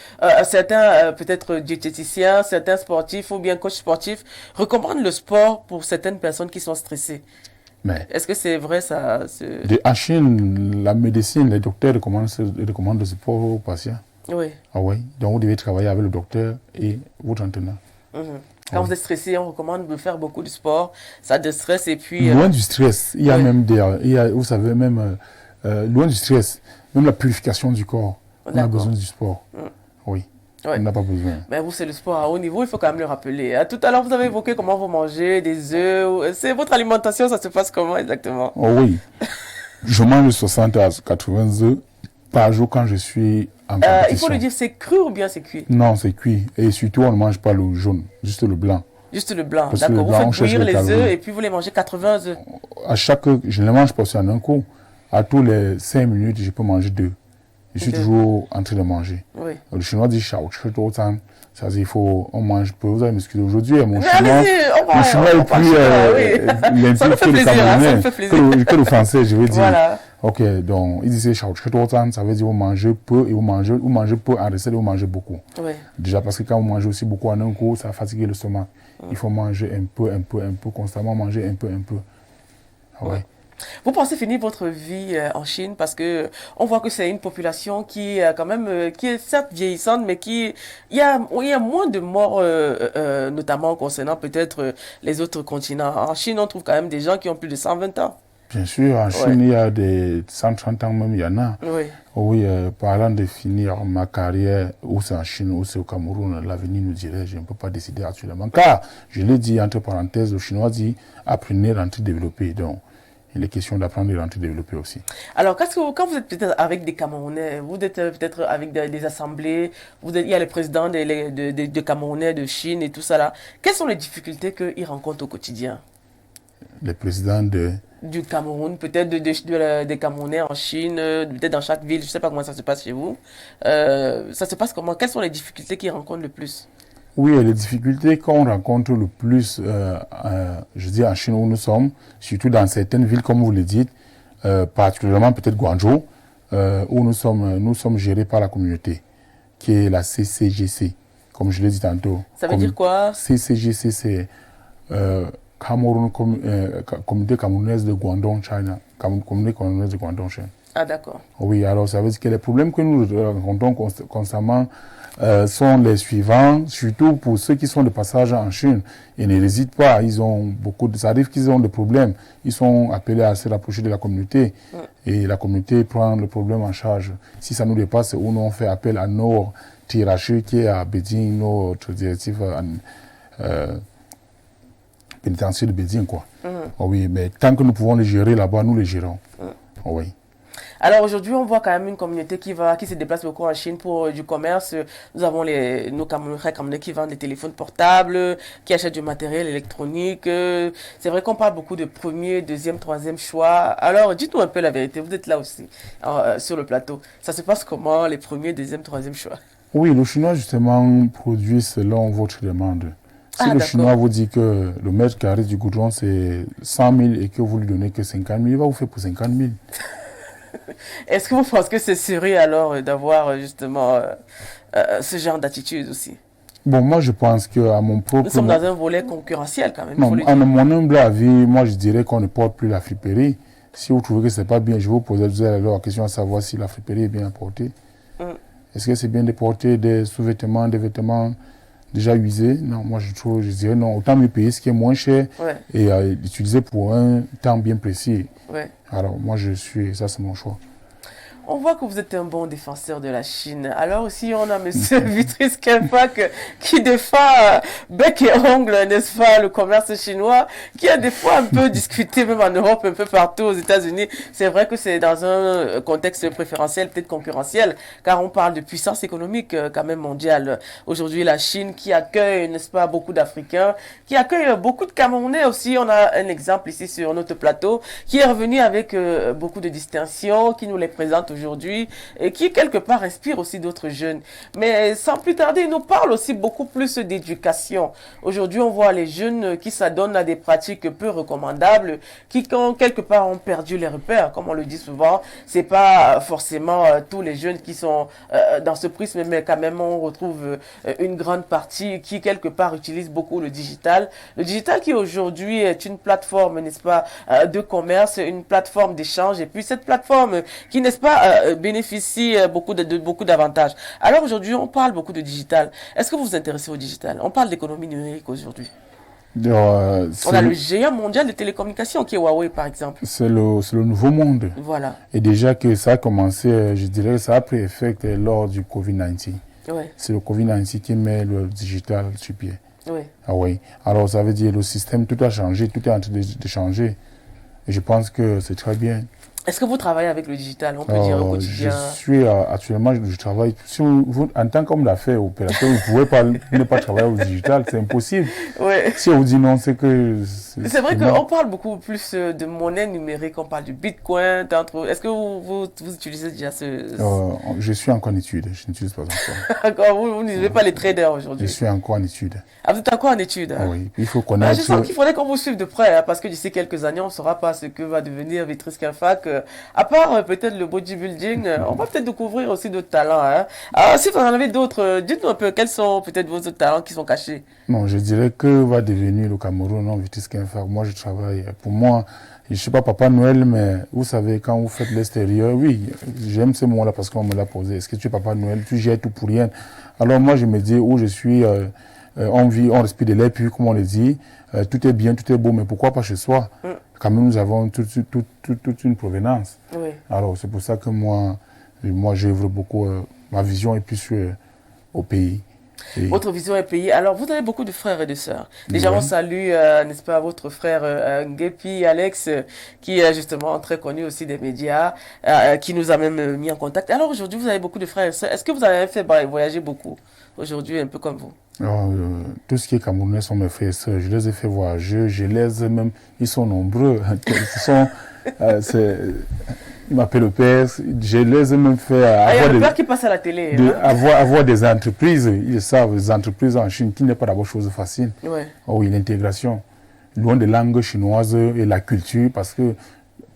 certains, peut-être diététiciens, certains sportifs ou bien coachs sportifs recommandent le sport pour certaines personnes qui sont stressées. Mais Est-ce que c'est vrai ça? en Chine, la médecine, les docteurs recommandent le sport aux patients. Oui. Ah oui, donc vous devez travailler avec le docteur et votre entraîneur. Mhm. Quand vous êtes stressé, on recommande de faire beaucoup de sport. Ça déstresse et puis. Loin du stress, il y a oui. même vous savez, même loin du stress, même la purification du corps, on a D'accord. besoin du sport. Oui, Ouais. on n'a pas besoin. Mais vous, c'est le sport à haut niveau, il faut quand même le rappeler. Tout à l'heure, vous avez évoqué comment vous mangez, des œufs. C'est votre alimentation, ça se passe comment exactement? Oh oui, je mange 60 à 80 œufs par jour quand je suis en compétition. Il faut le dire, c'est cru ou bien c'est cuit? Non, c'est cuit. Et surtout, on ne mange pas le jaune, juste le blanc. Juste le blanc, Parce que d'accord. le blanc, on Vous faites cherche bouillir les les œufs calories. et puis vous les mangez 80 œufs. Je ne les mange pas aussi en un coup. À tous les 5 minutes, je peux manger 2. Je suis Deux. toujours en train de manger. Oui. Le chinois dit shao, ça dit on mange peu. Vous allez m'excuser. Aujourd'hui, mon Mais chinois, allez-y, mon chinois est plus oui. Ça me limpide fait que le plaisir, hein, ça camerounais, me fait plaisir. que le français, je veux dire. Voilà. Ok, donc il disait shao, ça veut dire vous mangez peu et vous mangez peu en recette et vous mangez beaucoup. Oui. Déjà parce que quand vous mangez aussi beaucoup en un coup, ça fatigue le stomac. Il faut manger un peu, constamment manger un peu. Ah ouais. Vous pensez finir votre vie en Chine parce que on voit que c'est une population qui quand même qui est certes vieillissante mais il y a moins de morts notamment concernant peut-être les autres continents. En Chine, on trouve quand même des gens qui ont plus de 120 ans. Bien sûr, en Chine, il y a des 130 ans même, il y en a. Oui. Oui, parlant de finir ma carrière, ou c'est en Chine, ou c'est au Cameroun, l'avenir nous dirait, je ne peux pas décider actuellement. Car, je l'ai dit entre parenthèses, le chinois dit apprenez, rentrez, développer. Donc, il est question d'apprendre et rentrer, développer aussi. Alors, quand vous êtes peut-être avec des Camerounais, vous êtes peut-être avec des assemblées, il y a les présidents de Camerounais, de Chine et tout ça là. Quelles sont les difficultés qu'ils rencontrent au quotidien? Les présidents Du Cameroun, peut-être des Camerounais en Chine, peut-être dans chaque ville, je ne sais pas comment ça se passe chez vous. Ça se passe comment? Quelles sont les difficultés qu'ils rencontrent le plus? Oui, les difficultés qu'on rencontre le plus, je dis en Chine où nous sommes, surtout dans certaines villes, comme vous le dites, particulièrement peut-être Guangzhou, où nous sommes gérés par la communauté. qui est la CCGC, comme je l'ai dit tantôt. Ça veut dire quoi? CCGC, c'est Communauté camerounaise de Guangdong, China. Communauté camerounaise de Guangdong, Chine. Ah, d'accord. Oui, alors ça veut dire que les problèmes que nous rencontrons constamment sont les suivants, surtout pour ceux qui sont de passage en Chine. Ils n'hésitent pas, ça arrive qu'ils ont des problèmes. Ils sont appelés à se rapprocher de la communauté et la communauté prend le problème en charge. Si ça nous dépasse, où nous on fait appel à nos hiérarchies qui est à Beijing, notre directive pénitentiaire de Beijing, quoi. Oui, mais tant que nous pouvons les gérer là-bas, nous les gérons. Oui. Alors aujourd'hui, on voit quand même une communauté qui se déplace beaucoup en Chine pour du commerce. Nous avons nos Camerounais qui vendent des téléphones portables, qui achètent du matériel électronique. C'est vrai qu'on parle beaucoup de premier, deuxième, troisième choix. Alors dites-nous un peu la vérité, vous êtes là aussi, sur le plateau. Ça se passe comment, les premiers, deuxième, troisième choix? Oui, le Chinois justement produit selon votre demande. Si le Chinois vous dit que le mètre carré du goudron c'est 100 000 et que vous lui donnez que 50 000, il va vous faire pour 50 000. Est-ce que vous pensez que c'est sérieux alors d'avoir justement ce genre d'attitude aussi? Bon, moi je pense qu'à mon propre... Nous sommes dans un volet concurrentiel quand même. Non, à mon humble avis, moi je dirais qu'on ne porte plus la friperie. Si vous trouvez que ce n'est pas bien, je vais vous poser alors la question à savoir si la friperie est bien portée. Est-ce que c'est bien de porter des sous-vêtements, des vêtements déjà usés? Non, moi je dirais non. Autant mieux payer ce qui est moins cher et l'utiliser pour un temps bien précis. Alors moi ça c'est mon choix. On voit que vous êtes un bon défenseur de la Chine. Alors aussi, on a M. Vitris Kenfak qui défend bec et ongle, n'est-ce pas, le commerce chinois, qui a des fois un peu discuté, même en Europe, un peu partout aux États-Unis. C'est vrai que c'est dans un contexte préférentiel, peut-être concurrentiel, car on parle de puissance économique quand même mondiale. Aujourd'hui, la Chine qui accueille, n'est-ce pas, beaucoup d'Africains, qui accueille beaucoup de Camerounais aussi. On a un exemple ici sur notre plateau, qui est revenu avec beaucoup de distinctions, qui nous les présente aujourd'hui et qui quelque part inspire aussi d'autres jeunes. Mais sans plus tarder, il nous parle aussi beaucoup plus d'éducation. Aujourd'hui, on voit les jeunes qui s'adonnent à des pratiques peu recommandables, qui quelque part ont perdu les repères, comme on le dit souvent. C'est pas forcément tous les jeunes qui sont dans ce prisme, mais quand même on retrouve une grande partie qui quelque part utilise beaucoup le digital. Le digital qui aujourd'hui est une plateforme, n'est-ce pas, de commerce, une plateforme d'échange, et puis cette plateforme qui, n'est-ce pas, bénéficie de beaucoup d'avantages. Alors aujourd'hui, on parle beaucoup de digital. Est-ce que vous vous intéressez au digital? On parle d'économie numérique aujourd'hui. On a le géant mondial de télécommunications qui est Huawei, par exemple. C'est le nouveau monde. Voilà. Et déjà que ça a commencé, je dirais, ça a pris effet lors du Covid-19. C'est le Covid-19 qui met le digital sur pied. Ah oui. Alors ça veut dire le système, tout a changé, tout est en train de changer. Et je pense que c'est très bien. Est-ce que vous travaillez avec le digital? On peut dire au quotidien. Actuellement, je travaille. Si vous, en tant qu'homme d'affaires, opérateur, vous ne pouvez pas ne pas travailler au digital, c'est impossible. Si on vous dit non, c'est que... C'est vrai qu'on parle beaucoup plus de monnaie numérique, on parle du Bitcoin. Est-ce que vous utilisez déjà je suis encore en étude, je n'utilise pas encore. Encore, vous n'utilisez pas les traders aujourd'hui? Je suis encore en étude. Ah, vous êtes encore en étude? Oui, il faut connaître... Je sens qu'il faudrait qu'on vous suive de près, parce que d'ici quelques années, on ne saura pas ce que va devenir Vitris Kenfak. À part peut-être le bodybuilding, on va peut-être découvrir aussi d'autres talents. Alors, si vous en avez d'autres, dites-nous un peu quels sont peut-être vos autres talents qui sont cachés. Non, je dirais que va devenir le Cameroun, non, Vitris Kenfak. Moi, je travaille. Pour moi, je ne suis pas Papa Noël, mais vous savez, quand vous faites l'extérieur, oui, j'aime ce mot-là parce qu'on me l'a posé. Est-ce que tu es Papa Noël? Tu gères tout pour rien. Alors moi, je me dis, où je suis, on vit, on respire de l'air pur, comme on le dit. Tout est bien, tout est beau, mais pourquoi pas chez soi? Quand même, nous avons toute une provenance. Alors, c'est pour ça que moi j'œuvre beaucoup. Ma vision est plus au pays. Votre vision est pays. Alors, vous avez beaucoup de frères et de sœurs. Déjà, on salue, n'est-ce pas, votre frère Ngepi Alex, qui est justement très connu aussi des médias, qui nous a même mis en contact. Alors, aujourd'hui, vous avez beaucoup de frères et sœurs. Est-ce que vous avez fait voyager beaucoup aujourd'hui, un peu comme vous? Alors, tout ce qui est camerounais sont mes frères et sœurs. Je les ai fait voyager, ils sont nombreux. Ils m'appellent le père. Je les ai même fait avoir le père qui passe à la télé. Avoir des entreprises. Ils savent, les entreprises en Chine, qui n'est pas d'abord chose facile. Oui, l'intégration. Loin des langues chinoises et la culture, parce que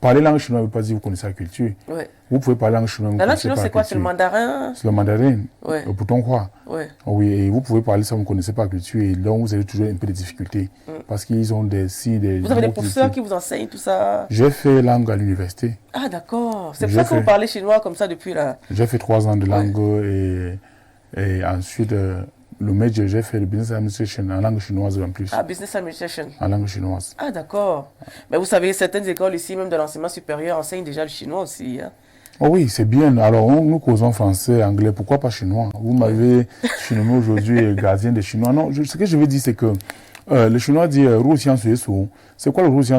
Parler langue chinoise ne veut pas dire que vous connaissez la culture. Ouais. Vous pouvez parler langue chinoise, La langue chinoise, c'est quoi? C'est le mandarin? C'est le mandarin, Ouais. le putonghua. Ouais. Oui, et vous pouvez parler ça, vous ne connaissez pas la culture, et donc vous avez toujours un peu de difficultés. Parce qu'ils ont des signes, des Vous avez des mots professeurs qui vous enseignent tout ça? J'ai fait langue à l'université. Ah, d'accord. C'est pour J'ai ça que vous fait- parlez chinois comme ça depuis là. J'ai fait 3 ans de langue et ensuite, le major, j'ai fait le business administration en langue chinoise en plus. Ah, business administration. En langue chinoise. Ah, d'accord. Mais vous savez, certaines écoles ici, même de l'enseignement supérieur, enseignent déjà le chinois aussi. Hein. Oh oui, c'est bien. Alors, nous causons français, anglais, pourquoi pas chinois? Vous m'avez chinois aujourd'hui, gardien des chinois. Non, ce que je veux dire, c'est que le chinois dit c'est quoi le rouge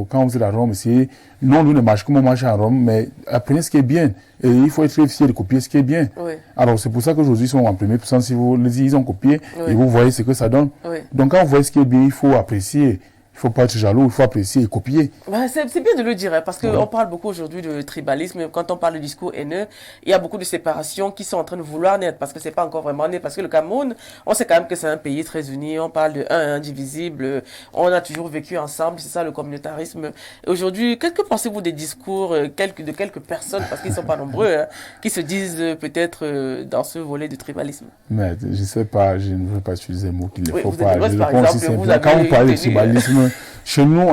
quand vous êtes à Rome? C'est non, nous ne marche comme on marche à Rome, mais apprenez ce qui est bien. Et il faut être fier de copier ce qui est bien. Oui. Alors, c'est pour ça qu'aujourd'hui, ils sont en première puissance. Si vous les dites, ils ont copié, Oui. et vous voyez ce que ça donne. Oui. Donc, quand vous voyez ce qui est bien, il faut apprécier. Il ne faut pas être jaloux, il faut apprécier et copier. Ouais, c'est bien de le dire, hein, parce qu'on Ouais. parle beaucoup aujourd'hui de tribalisme. Quand on parle de discours haineux, il y a beaucoup de séparations qui sont en train de vouloir naître, parce que c'est pas encore vraiment né. Parce que le Cameroun, on sait quand même que c'est un pays très uni. On parle de un indivisible. On a toujours vécu ensemble. C'est ça le communautarisme. Et aujourd'hui, qu'est-ce que pensez-vous des discours de quelques personnes, parce qu'ils sont pas nombreux, hein, qui se disent peut-être dans ce volet du tribalisme? Mais je ne sais pas, je ne veux pas utiliser le mot qu'il ne Oui, faut vous êtes pas. de l'Ouest, Je par réponds aussi exemple, vous simplement. Quand avez vous parlez de tenu, tribalisme, chez nous,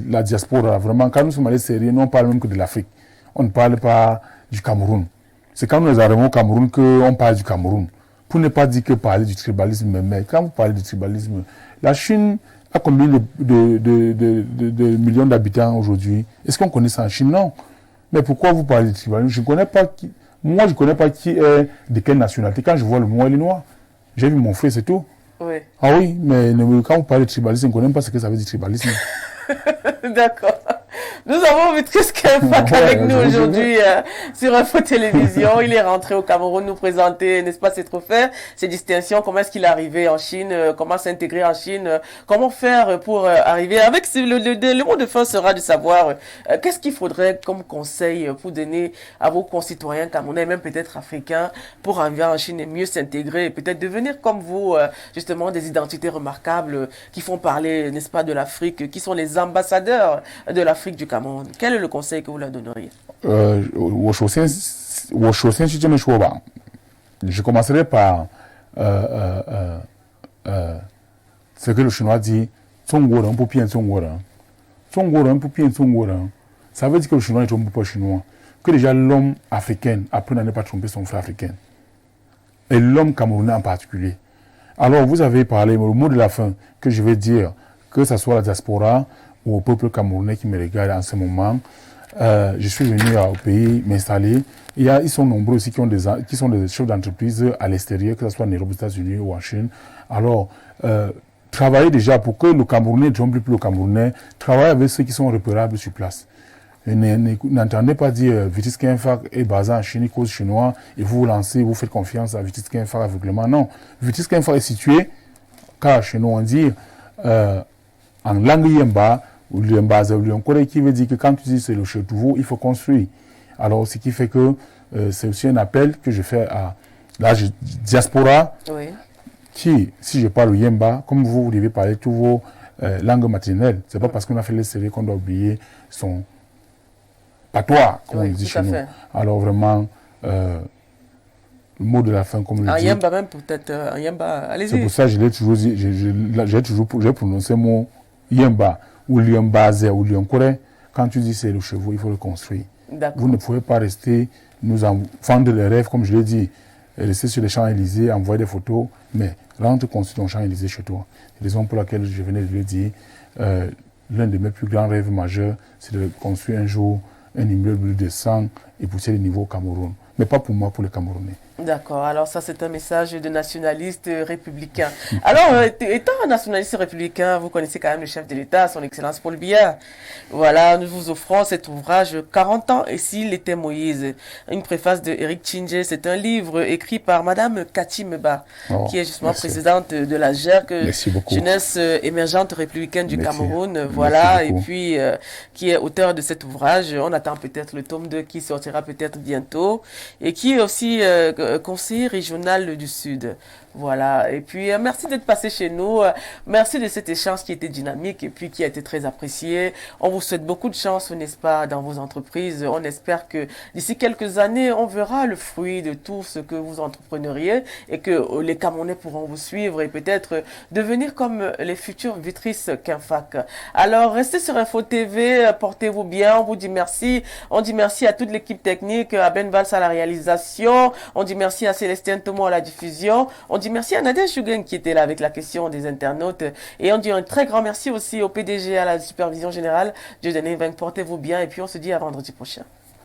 la diaspora, vraiment, quand nous sommes allés sérieux, nous on parle même que de l'Afrique. On ne parle pas du Cameroun. C'est quand nous arrivons au Cameroun qu'on parle du Cameroun. Pour ne pas dire que parler du tribalisme, mais quand vous parlez du tribalisme, la Chine a combien de millions d'habitants aujourd'hui? Est-ce qu'on connaît ça en Chine? Non. Mais pourquoi vous parlez du tribalisme? Je ne connais pas qui. Moi, je ne connais pas qui est de quelle nationalité. Quand je vois le mot, il est noir. J'ai vu mon frère, c'est tout. Oui. Ah oui, mais quand on parle de tribalisme, on ne connaît même pas ce que ça veut dire tribalisme. D'accord. Nous avons Vitris Kenfak avec nous aujourd'hui sur Info Télévision. Il est rentré au Cameroun nous présenter, n'est-ce pas, ses trophées, ses distinctions, comment est-ce qu'il est arrivé en Chine, comment s'intégrer en Chine, comment faire pour arriver. Avec le mot de fin sera de savoir qu'est-ce qu'il faudrait comme conseil pour donner à vos concitoyens camerounais, même peut-être africains, pour arriver en Chine et mieux s'intégrer et peut-être devenir comme vous, justement, des identités remarquables qui font parler, n'est-ce pas, de l'Afrique, qui sont les ambassadeurs de l'Afrique du Cameroun. Quel est le conseil que vous leur donneriez? Je commencerai par ce que le chinois dit, ça veut dire que le chinois ne trompe pas le chinois. Que déjà l'homme africain apprenne à ne pas tromper son frère africain. Et l'homme camerounais en particulier. Alors, vous avez parlé, le mot de la fin que je vais dire, que ce soit la diaspora ou au peuple camerounais qui me regarde en ce moment, je suis venu au pays m'installer. Ils sont nombreux aussi qui sont des chefs d'entreprise à l'extérieur, que ce soit en Europe, aux États-Unis ou en Chine. Alors, travaillez déjà pour que le Camerounais ne trompe plus le Camerounais. Travaillez avec ceux qui sont repérables sur place. N'entendez pas dire Vitris Kenfak est basé en Chine, cause chinois, et vous vous lancez, vous faites confiance à Vitris Kenfak aveuglément. Non. Vitris Kenfak est situé, car chez nous on dit, en langue yemba, ou l'yembaza, ou l'yonkoré, qui veut dire que quand tu dis c'est le chetouveau, il faut construire. Alors, ce qui fait que c'est aussi un appel que je fais à la diaspora, Oui. qui, si je parle yemba, comme vous devez parler toutes vos langues maternelles, c'est pas parce qu'on a fait les séries qu'on doit oublier son patois, comme Oui, on dit tout chez à nous. fait. Alors vraiment, le mot de la fin, comme le En dit, Yemba même, peut-être. En Yemba, c'est allez-y. pour ça que je l'ai toujours dit, j'ai prononcé le mot yemba, ou lyombaze, ou lyonkoré. Quand tu dis c'est le chevaux, il faut le construire. D'accord. Vous ne pouvez pas rester, nous en vendre des rêves, comme je l'ai dit, rester sur les Champs-Élysées, envoyer des photos, mais rentre construire ton Champs-Élysées chez toi. C'est la raison pour laquelle je venais de le dire. L'un de mes plus grands rêves majeurs, c'est de construire un jour un immeuble de 100 et pousser le niveau au Cameroun. Mais pas pour moi, pour les Camerounais. D'accord, alors ça c'est un message de nationaliste républicain. Alors, étant un nationaliste républicain, vous connaissez quand même le chef de l'État, son Excellence Paul Biya. Voilà, nous vous offrons cet ouvrage 40 ans et s'il était Moïse. Une préface de Eric Tchindje, c'est un livre écrit par Madame Cathy Meba, qui est justement merci. présidente de la GERC, Merci beaucoup. Jeunesse émergente républicaine du Merci. Cameroun. Merci Voilà, et beaucoup. puis qui est auteur de cet ouvrage. On attend peut-être le tome 2 qui sortira peut-être bientôt et qui est aussi conseiller régional du Sud. Voilà. Et puis, merci d'être passé chez nous. Merci de cet échange qui était dynamique et puis qui a été très apprécié. On vous souhaite beaucoup de chance, n'est-ce pas, dans vos entreprises. On espère que d'ici quelques années, on verra le fruit de tout ce que vous entrepreneriez et que les Camerounais pourront vous suivre et peut-être devenir comme les futures vitrices Kinfac. Alors, restez sur Info TV, portez-vous bien. On vous dit merci. On dit merci à toute l'équipe technique, à Ben Valls à la réalisation. On dit merci à Célestin Thomo à la diffusion. On dit merci à Nadia Chougen qui était là avec la question des internautes. Et on dit un très grand merci aussi au PDG à la supervision générale. Dieu donné, portez-vous bien et puis on se dit à vendredi prochain.